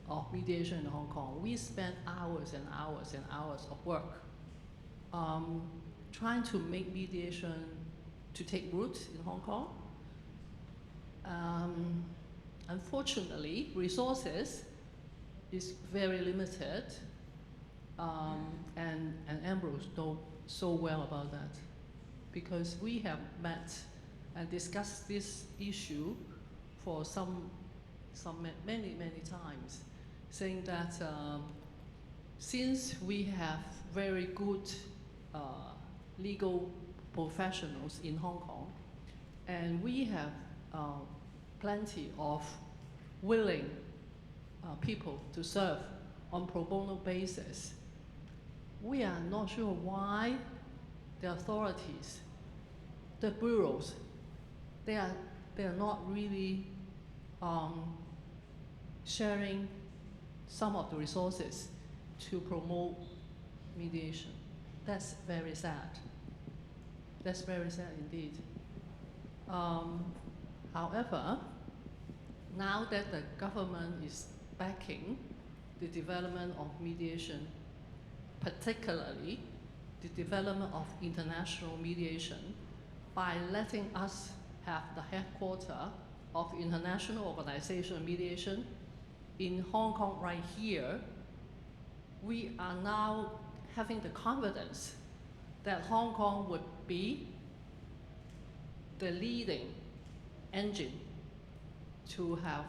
Speaker 8: of mediation in Hong Kong. We spent hours and hours and hours of work trying to make mediation to take root in Hong Kong. Unfortunately, resources is very limited, and Ambrose knows so well about that, because we have met and discussed this issue for many times, saying that since we have very good legal professionals in Hong Kong, and we have plenty of willing people to serve on pro bono basis, we are not sure why the authorities, the bureaus, they are not really sharing some of the resources to promote mediation. That's very sad. That's very sad indeed. However, now that the government is backing the development of mediation, particularly the development of international mediation, by letting us have the headquarters of International Organization of Mediation in Hong Kong right here, we are now having the confidence that Hong Kong would be the leading engine to have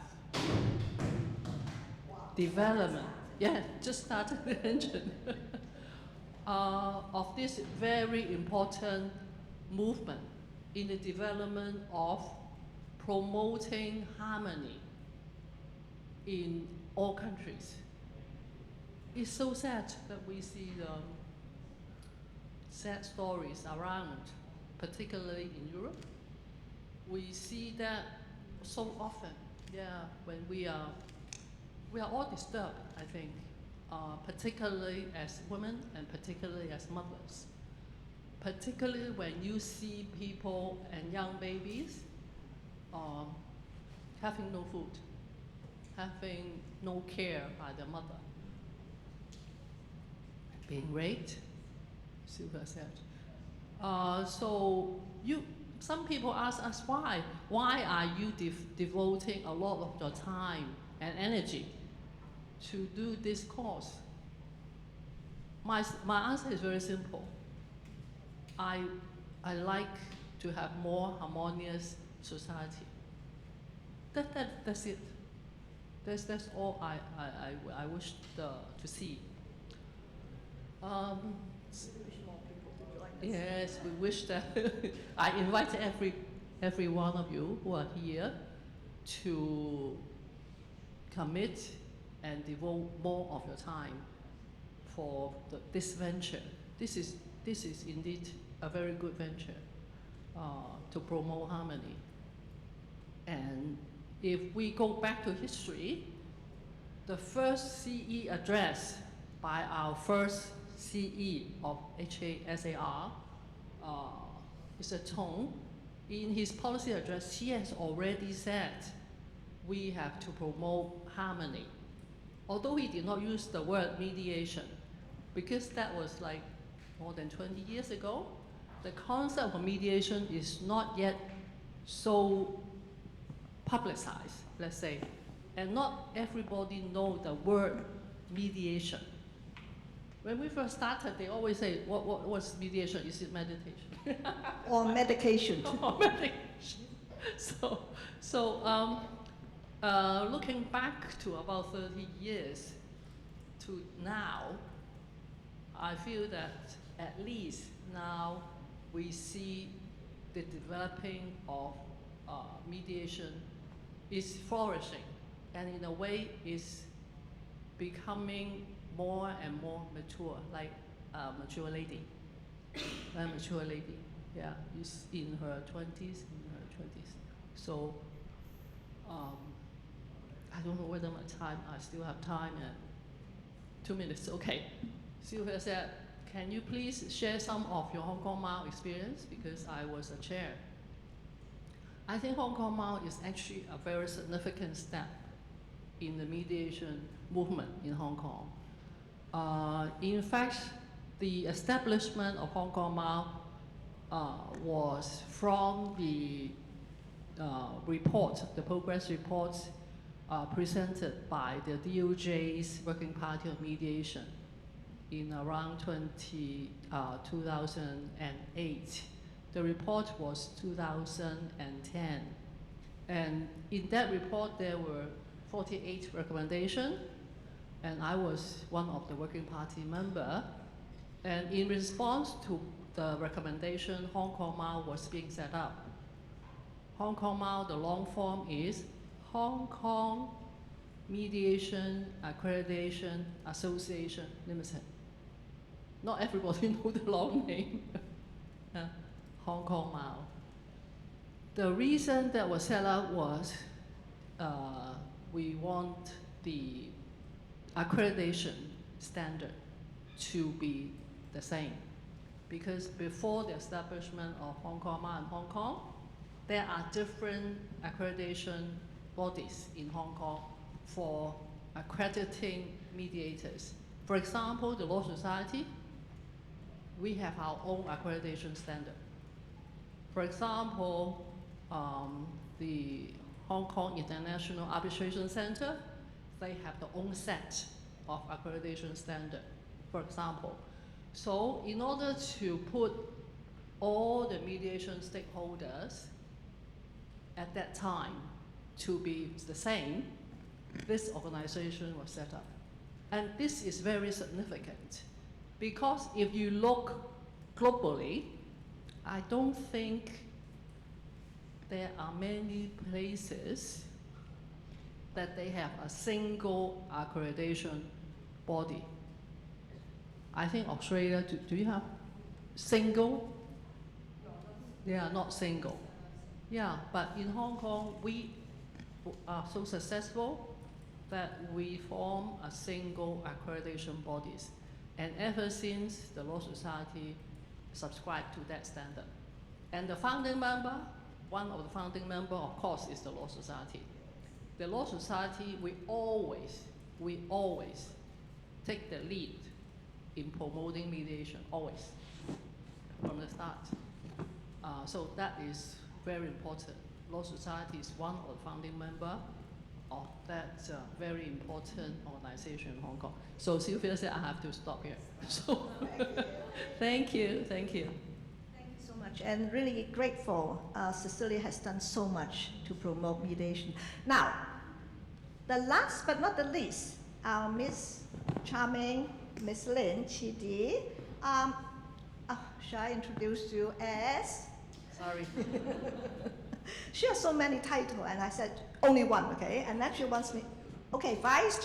Speaker 8: development, just started the engine, of this very important movement in the development of promoting harmony in all countries. It's so sad that we see the sad stories around, particularly in Europe. We see that so often, when we are all disturbed, I think, particularly as women and particularly as mothers. Particularly when you see people and young babies having no food, having no care by their mother, being raped, Sylvia said. Some people ask us why are you devoting a lot of your time and energy to do this cause? My answer is very simple. I like to have more harmonious society. That's it. That's all I wish to see. Yes, we wish that. I invite every one of you who are here to commit and devote more of your time for this venture. This is indeed a very good venture to promote harmony. And if we go back to history, the first CE address by our first CE of HASAR, Mr. Tong, in his policy address, he has already said we have to promote harmony. Although he did not use the word mediation, because that was like more than 20 years ago, the concept of mediation is not yet so publicized, let's say. And not everybody knows the word mediation. When we first started, they always say, what's mediation? Is it meditation?
Speaker 5: Or medication.
Speaker 8: Or medication. So looking back to about 30 years to now, I feel that at least now we see the developing of mediation is flourishing, and in a way is becoming more and more mature, like a mature lady. A mature lady, yeah, is in her 20s, So I don't know whether I still have time. 2 minutes, okay. Sylvia said, can you please share some of your Hong Kong Mao experience? Because I was a chair. I think Hong Kong Mao is actually a very significant step in the mediation movement in Hong Kong. In fact, the establishment of Hong Kong Mao was from the report, the progress reports presented by the DOJ's Working Party of Mediation in around 2008. The report was 2010. And in that report, there were 48 recommendations, and I was one of the Working Party member. And in response to the recommendation, Hong Kong Mao was being set up. Hong Kong Mao, the long form is Hong Kong Mediation Accreditation Association Limited. Not everybody knows the long name. Hong Kong Mao. The reason that was set up was we want the accreditation standard to be the same. Because before the establishment of Hong Kong Mao in Hong Kong, there are different accreditation bodies in Hong Kong for accrediting mediators. For example, the Law Society, we have our own accreditation standard. For example, the Hong Kong International Arbitration Center, they have their own set of accreditation standard, for example. So in order to put all the mediation stakeholders at that time to be the same, this organization was set up. And this is very significant because if you look globally, I don't think there are many places that they have a single accreditation body. I think Australia, do you have single? Yeah, not single. Yeah, but in Hong Kong, we are so successful that we form a single accreditation bodies. And ever since, the Law Society subscribed to that standard. And the founding member, one of the founding member, of course, is the Law Society. The Law Society, we always take the lead in promoting mediation, always, from the start. So that is very important. Law Society is one of the founding members of that very important organization in Hong Kong. So Sylvia said I have to stop here. So thank you.
Speaker 5: Thank you so much, and really grateful. Cecilia has done so much to promote mediation. Now, the last but not the least, our Miss Charming, Miss Lin Chi-Di. Shall I introduce you as?
Speaker 8: Sorry.
Speaker 5: She has so many titles, and I said only one, okay? And then she wants me, okay, Vice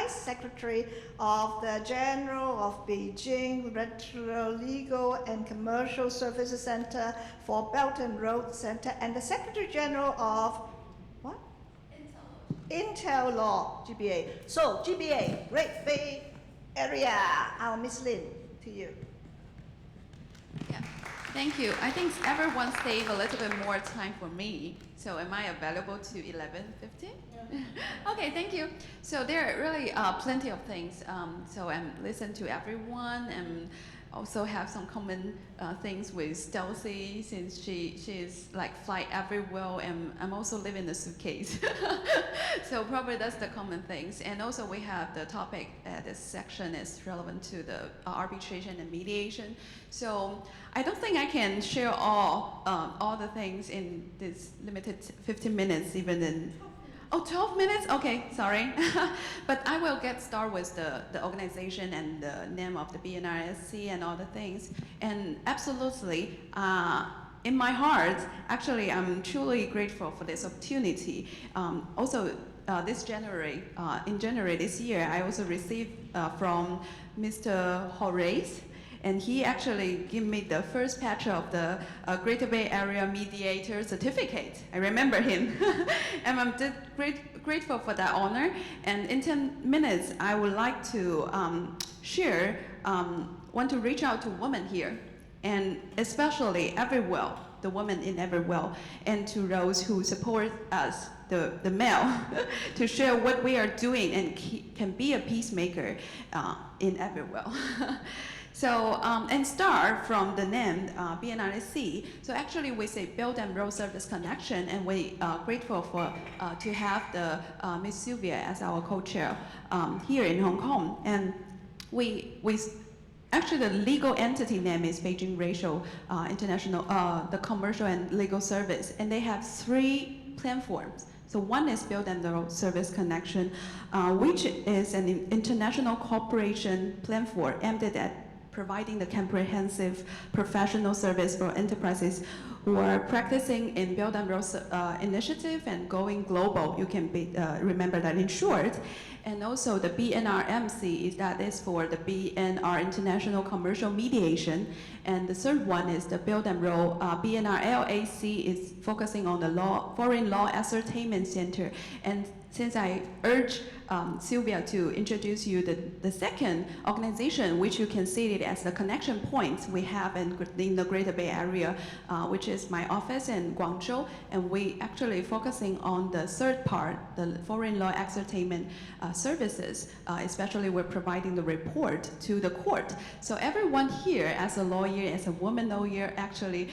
Speaker 5: Secretary of the General of Beijing Retro Legal and Commercial Services Center for Belt and Road Center, and the Secretary General of what? Intel Law, GBA. So GBA, Great Bay Area. Our Miss Lin, to you.
Speaker 1: Yeah.
Speaker 9: Thank you. I think everyone saved a little bit more time for me. So am I available to 11:15? Okay, thank you. So there are really plenty of things. So I'm listening to everyone and also have some common things with Stealthy since she is like fly everywhere and I'm also living in a suitcase. So probably that's the common things. And also we have the topic this section is relevant to the arbitration and mediation. So I don't think I can share all the things in this limited 15 minutes even in 12 minutes? Okay, sorry. But I will get started with the organization and the name of the BNRSC and all the things. And absolutely, in my heart, actually, I'm truly grateful for this opportunity. Also, this January, in January this year, I also received from Mr. Horace, and he actually gave me the first patch of the Greater Bay Area Mediator Certificate. I remember him. And I'm grateful for that honor. And in 10 minutes, I would like to want to reach out to women here, and especially everywhere, the women in everywhere, and to those who support us, the male, to share what we are doing and can be a peacemaker in everywhere. So, and start from the name BNRSC. So actually we say Build and Road Service Connection, and we are grateful for to have the Miss Sylvia as our co-chair here in Hong Kong. And we actually the legal entity name is Beijing Racial International, the commercial and legal service, and they have 3 platforms. So one is Build and Road Service Connection, which is an international cooperation platform aimed at providing the comprehensive professional service for enterprises who are practicing in Belt and Road Initiative and going global. You can remember that in short. And also the BNRMC that is for the BNR International Commercial Mediation. And the third one is the Belt and Road BNRLAC is focusing on the Foreign Law Ascertainment Center. And since I urge Sylvia to introduce you the second organization, which you can see it as the connection points we have in the Greater Bay Area, which is my office in Guangzhou, and we actually focusing on the third part, the foreign law ascertainment services, especially we're providing the report to the court. So everyone here, as a lawyer, as a woman lawyer, actually,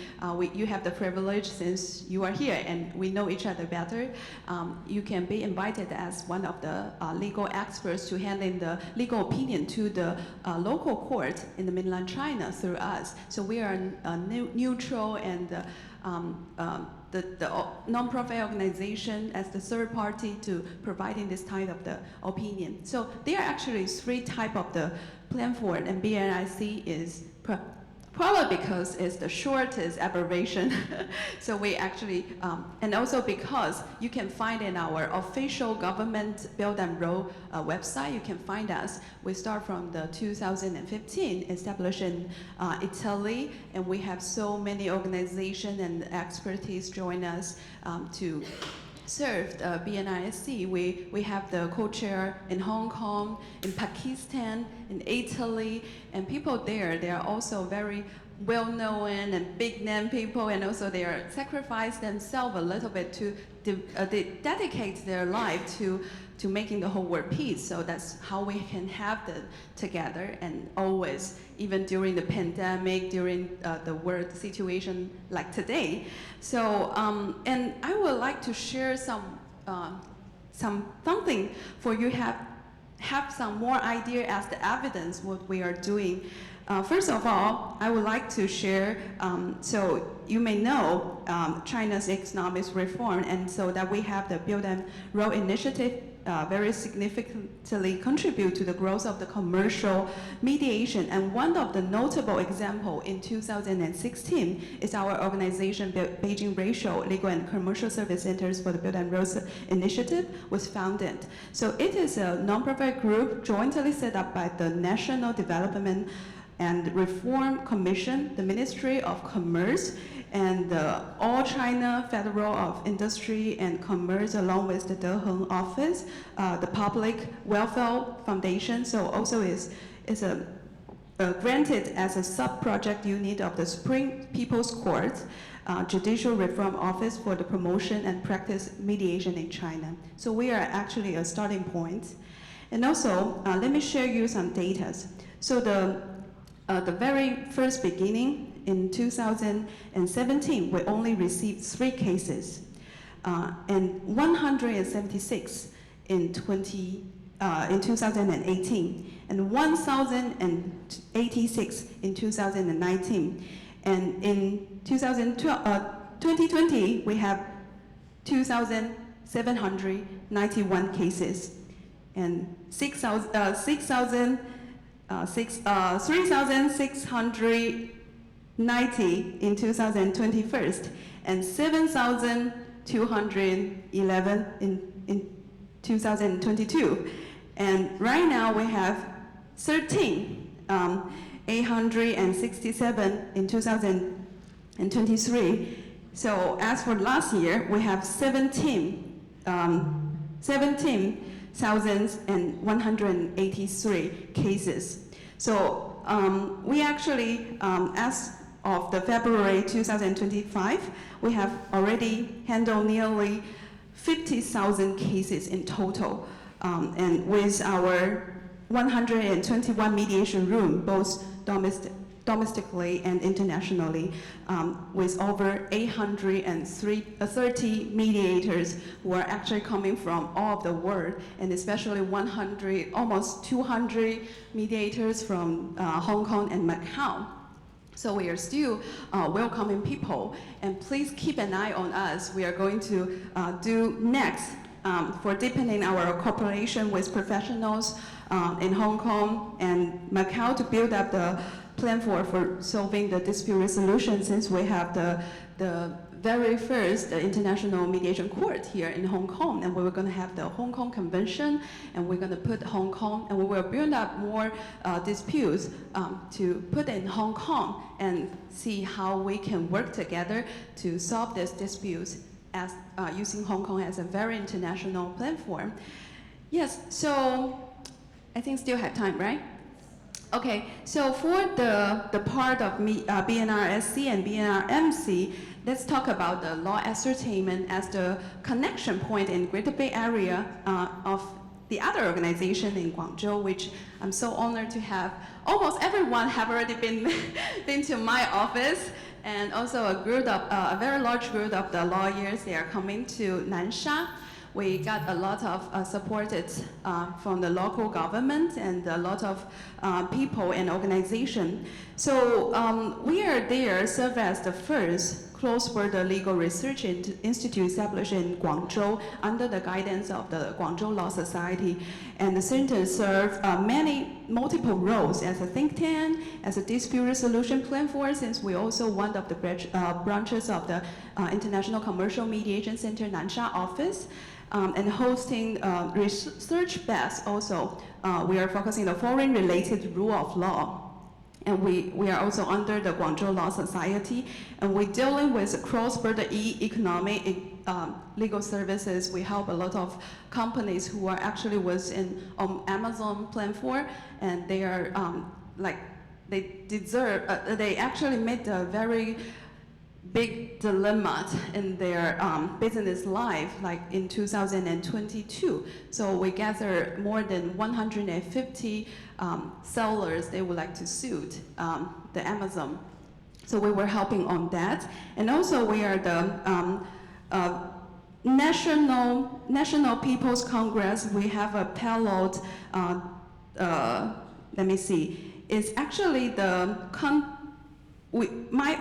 Speaker 9: you have the privilege since you are here and we know each other better. You can be invited as one of the legal experts to hand in the legal opinion to the local court in the mainland China through us. So we are neutral and the non-profit organization as the third party to providing this type of the opinion. So there are actually 3 types of the platform, and BNIC is probably because it's the shortest abbreviation. So we actually, and also because you can find in our official government Belt and Road website, you can find us. We start from the 2015, established in Italy, and we have so many organizations and expertise join us to serve the BNISC. We have the co-chair in Hong Kong, in Pakistan, in Italy, and people there, they are also very well-known and big-name people, and also they are sacrifice themselves a little bit to they dedicate their life to making the whole world peace. So that's how we can have them together, and always, even during the pandemic, during the world situation like today. So, and I would like to share something for you have some more idea as the evidence what we are doing. First of all, I would like to share, so you may know China's economic reform, and so that we have the Belt and Road Initiative very significantly contribute to the growth of the commercial mediation. And one of the notable example in 2016 is our organization, Beijing Racial Legal and Commercial Service Centers for the Belt and Road Initiative, was founded. So it is a non-profit group jointly set up by the National Development and Reform Commission, the Ministry of Commerce, and the All China Federal of Industry and Commerce, along with the Deheng Office, the Public Welfare Foundation. So also is a granted as a sub-project unit of the Supreme People's Court, Judicial Reform Office for the Promotion and Practice Mediation in China. So we are actually a starting point. And also, let me share you some data. So the very first beginning in 2017, we only received 3 cases, and 176 in 2018, and 1,086 in 2019. And in 2020, we have 2,791 cases, and 3,690 in 2021, and 7,211 in 2022. And right now we have 13,867 in 2023. So as for last year, we have 17,183 cases. So we actually, as of the February 2025, we have already handled nearly 50,000 cases in total. And with our 121 mediation room, both domestically and internationally, with over 830 mediators who are actually coming from all of the world, and especially almost 200 mediators from Hong Kong and Macau. So we are still welcoming people, and please keep an eye on us. We are going to do next for deepening our cooperation with professionals in Hong Kong and Macau to build up the plan for solving the dispute resolution, since we have the very first international mediation court here in Hong Kong, and we were going to have the Hong Kong Convention, and we're going to put Hong Kong, and we will build up more disputes to put in Hong Kong and see how we can work together to solve these disputes as using Hong Kong as a very international platform. Yes, so I think still have time, right? Okay, so for the part of BNRSC and BNRMC, let's talk about the law ascertainment as the connection point in Greater Bay Area of the other organization in Guangzhou, which I'm so honored to have. Almost everyone have already been to my office, and also a very large group of the lawyers, they are coming to Nansha. We got a lot of support from the local government and a lot of people and organization. So we are there, serve as the first cross-border legal research institute established in Guangzhou under the guidance of the Guangzhou Law Society. And the center serves multiple roles as a think tank, as a dispute resolution platform, since we also one of the branches of the International Commercial Mediation Center Nansha office. And hosting research best also. We are focusing on foreign-related rule of law. And we are also under the Guangzhou Law Society. And we're dealing with cross-border economic legal services. We help a lot of companies who are actually within Amazon platform, and they are they actually made a very big dilemma in their business life, like in 2022. So we gathered more than 150 sellers they would like to sue the Amazon. So we were helping on that. And also we are the National People's Congress. We have a payload, let me see. It's actually my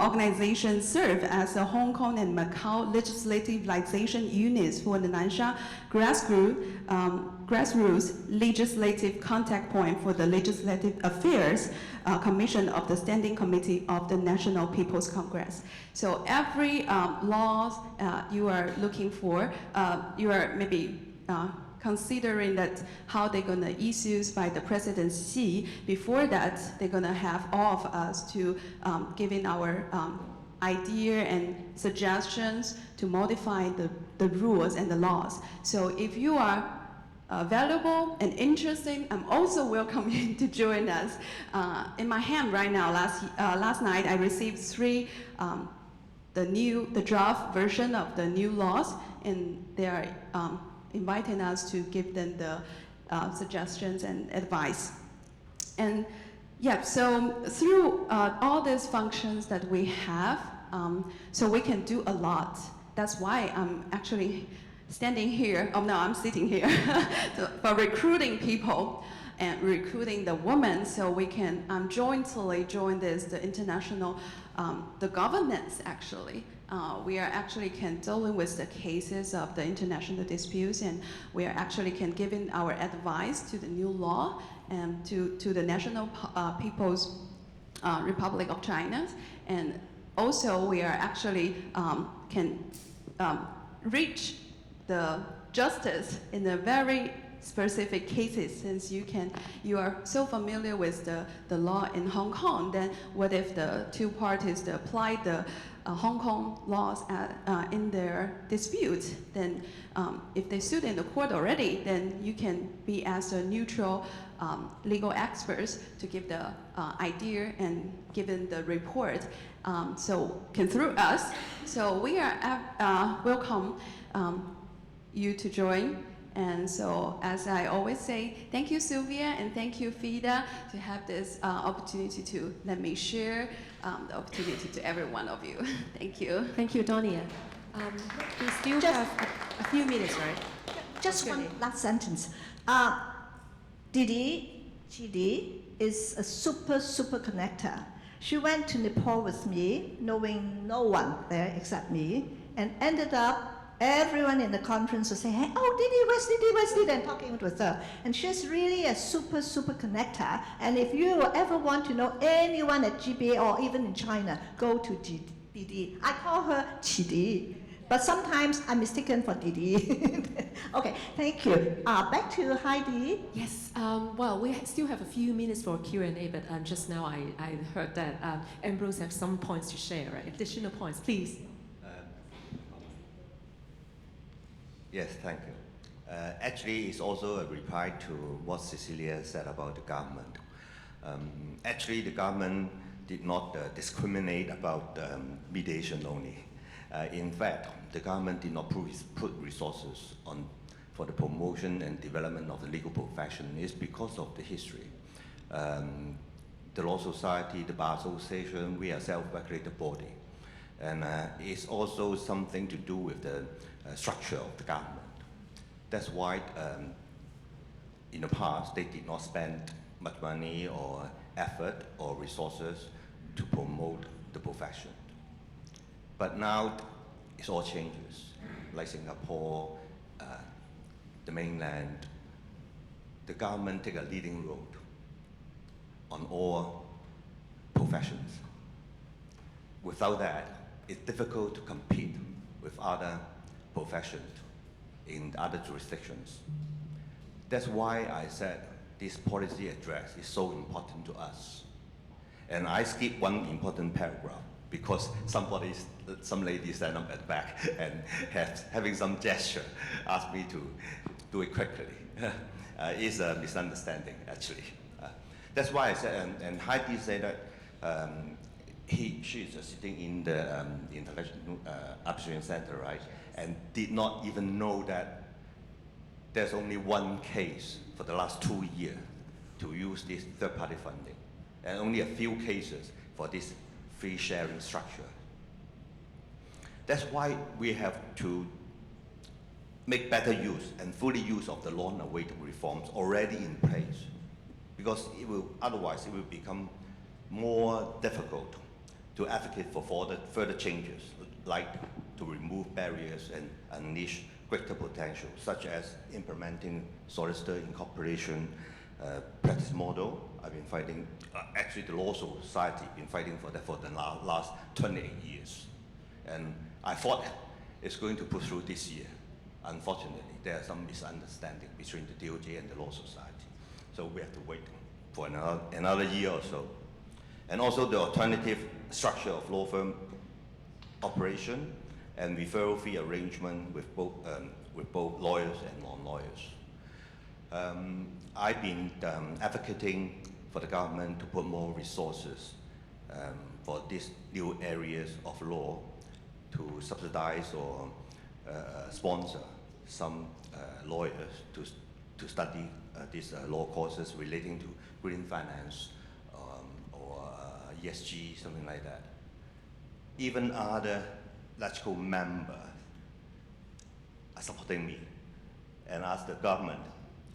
Speaker 9: organization serves as a Hong Kong and Macau legislativization units for the Nansha grassroots legislative contact point for the Legislative Affairs Commission of the Standing Committee of the National People's Congress. So every law you are looking for, you are maybe considering that how they're going to issues by the presidency. Before that, they're going to have all of us to giving our idea and suggestions to modify the rules and the laws. So if you are valuable and interesting, I'm also welcome you to join us. In my hand right now, last night I received three the draft version of the new laws, and they are inviting us to give them the suggestions and advice. And yeah, so through all these functions that we have, so we can do a lot. That's why I'm actually standing here. Oh no, I'm sitting here for recruiting people and recruiting the women, so we can jointly join the international, the governance actually. We are actually dealing with the cases of the international disputes, and we are actually giving our advice to the new law and to the National People's Republic of China. And also we are actually can reach the justice in a very specific cases, since you are so familiar with the law in Hong Kong. Then what if the two parties apply the Hong Kong laws in their dispute? Then if they sued in the court already, then you can be as a neutral legal experts to give the idea and given the report. So can through us. So we are welcome you to join. And so, as I always say, thank you, Sylvia, and thank you, Fida, to have this opportunity to let me share the opportunity to every one of you. Thank you.
Speaker 4: Thank you, Donia. We still have a few minutes, right?
Speaker 5: Just one last sentence. Didi, GD, is a super connector. She went to Nepal with me, knowing no one there except me, and ended up everyone in the conference was saying, hey, oh, Didi, where's Didi, and talking with her. And she's really a super connector. And if you ever want to know anyone at GBA or even in China, go to Didi. I call her Chidi, but sometimes I'm mistaken for Didi. Okay, thank you. Back to Heidi.
Speaker 4: Yes, well, we still have a few minutes for Q&A, but just now I heard that Ambrose has some points to share, right? Additional points, please.
Speaker 6: Yes, thank you. Actually, it's also a reply to what Cecilia said about the government. Actually, the government did not discriminate about mediation only. In fact, the government did not put resources for the promotion and development of the legal profession. It's because of the history. The Law Society, the Bar Association, we are a self-regulated body. And it's also something to do with the structure of the government. That's why in the past they did not spend much money or effort or resources to promote the profession. But now it all changes. Like Singapore, the mainland, the government take a leading role on all professions. Without that, it's difficult to compete with other professions in other jurisdictions. That's why I said this policy address is so important to us. And I skipped one important paragraph because some lady stand up at the back and having some gesture asked me to do it quickly. It's a misunderstanding, actually. That's why I said, and Heidi said that she is sitting in the International Arbitration Center, right? And did not even know that there's only one case for the last 2 years to use this third-party funding, and only a few cases for this fee-sharing structure. That's why we have to make better use and fully use of the long-awaited reforms already in place, because otherwise it will become more difficult to advocate for further changes, like to remove barriers and unleash greater potential, such as implementing solicitor incorporation practice model. I've been fighting, actually the Law Society been fighting for that for the last 28 years. And I thought it's going to push through this year. Unfortunately, there are some misunderstanding between the DOJ and the Law Society. So we have to wait for another year or so. And also the alternative structure of law firm operation and referral fee arrangement with both lawyers and non-lawyers. I've been advocating for the government to put more resources for these new areas of law to subsidize or sponsor some lawyers to study these law courses relating to green finance or ESG, something like that. Even other legislative members are supporting me and ask the government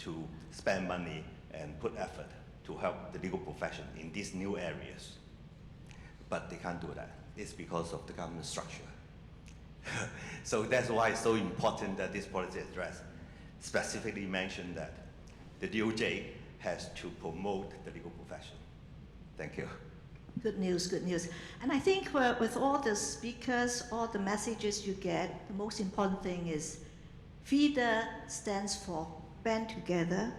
Speaker 6: to spend money and put effort to help the legal profession in these new areas. But they can't do that. It's because of the government structure. So that's why it's so important that this policy address specifically mentioned that the DOJ has to promote the legal profession. Thank you.
Speaker 5: Good news, good news. And I think with all the speakers, all the messages you get, the most important thing is FIDA stands for band together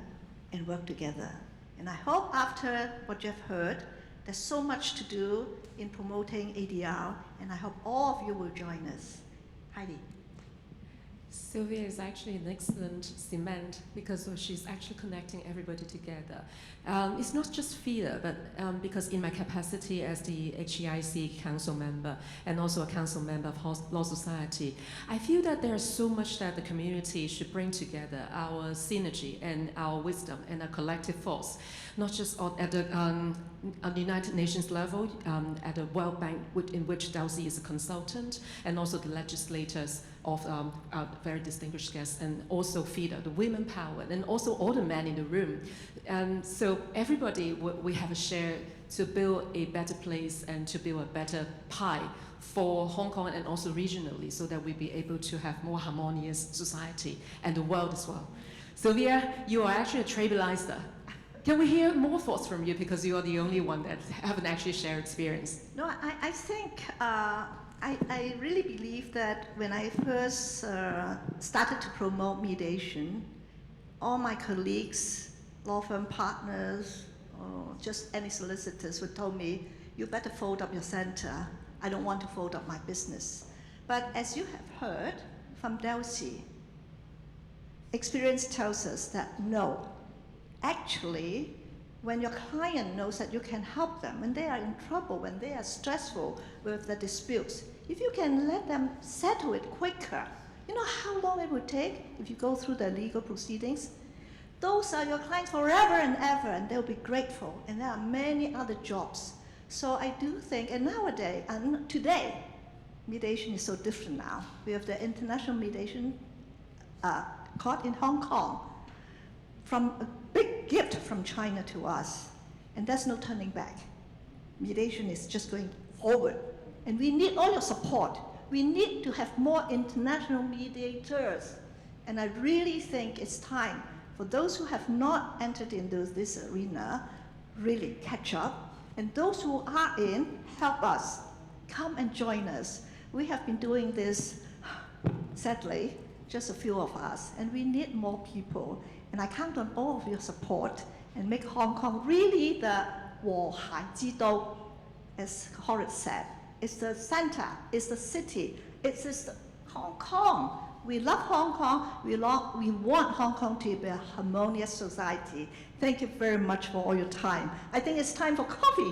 Speaker 5: and work together. And I hope after what you've heard, there's so much to do in promoting ADR, and I hope all of you will join us. Heidi.
Speaker 4: Sylvia is actually an excellent cement because she's actually connecting everybody together. It's not just FIDA, but because in my capacity as the HEIC council member and also a council member of Law Society, I feel that there's so much that the community should bring together, our synergy and our wisdom and our collective force, not just at the United Nations level, at the World Bank, in which Delcy is a consultant, and also the legislators of our very distinguished guests, and also FIDA, the women power, and also all the men in the room. So everybody, we have a share to build a better place and to build a better pie for Hong Kong and also regionally, so that we be able to have more harmonious society and the world as well. Sylvia, you are actually a trailblazer. Can we hear more thoughts from you, because you are the only one that haven't actually shared experience?
Speaker 5: No, I think I really believe that when I first started to promote mediation, all my colleagues, law firm partners, or just any solicitors would tell me, you better fold up your center. I don't want to fold up my business. But as you have heard from Delcy, experience tells us that no, actually, when your client knows that you can help them, when they are in trouble, when they are stressful with the disputes, if you can let them settle it quicker, you know how long it would take if you go through the legal proceedings? Those are your clients forever and ever, and they'll be grateful. And there are many other jobs. So I do think, and nowadays, and today, mediation is so different now. We have the International Mediation Court in Hong Kong, from a big gift from China to us, and there's no turning back. Mediation is just going forward, and we need all your support. We need to have more international mediators, and I really think it's time for those who have not entered into this arena, really catch up, and those who are in, help us. Come and join us. We have been doing this, sadly, just a few of us, and we need more people. And I count on all of your support and make Hong Kong really the 和諧之都, as Horace said. It's the center, it's the city, it's just Hong Kong. We love Hong Kong, we want Hong Kong to be a harmonious society. Thank you very much for all your time. I think it's time for coffee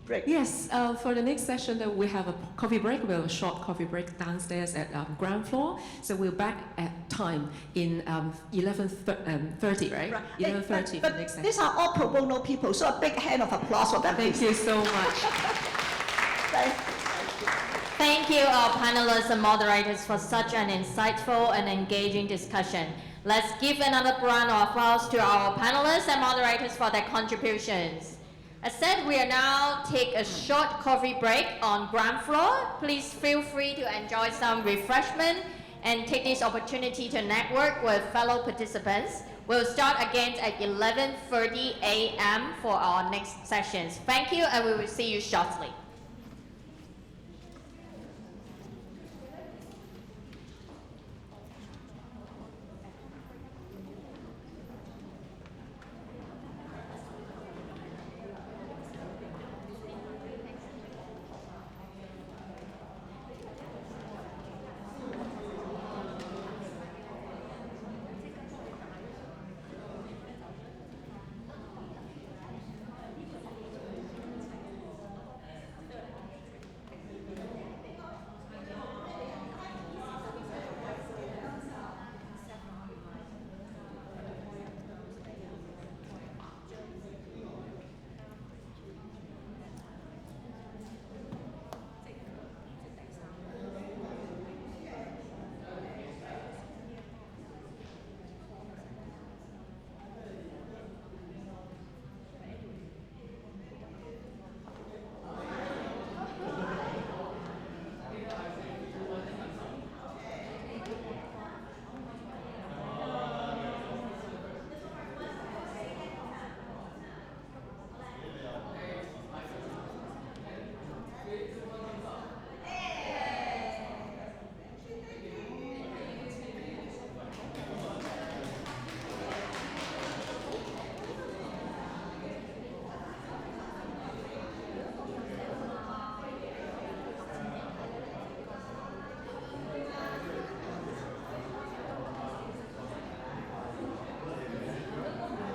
Speaker 5: break.
Speaker 4: Yes, for the next session, we have a coffee break. We have a short coffee break downstairs at ground floor. So we're back at time in 11:30, right? 11:30 for the next session.
Speaker 5: These are all pro bono people, so a big hand of applause for them.
Speaker 4: Thank you so much.
Speaker 1: Thank you, our panelists and moderators, for such an insightful and engaging discussion. Let's give another round of applause to our panelists and moderators for their contributions. As said, we are now take a short coffee break on ground floor. Please feel free to enjoy some refreshment and take this opportunity to network with fellow participants. We'll start again at 11:30 a.m. for our next sessions. Thank you, and we will see you shortly.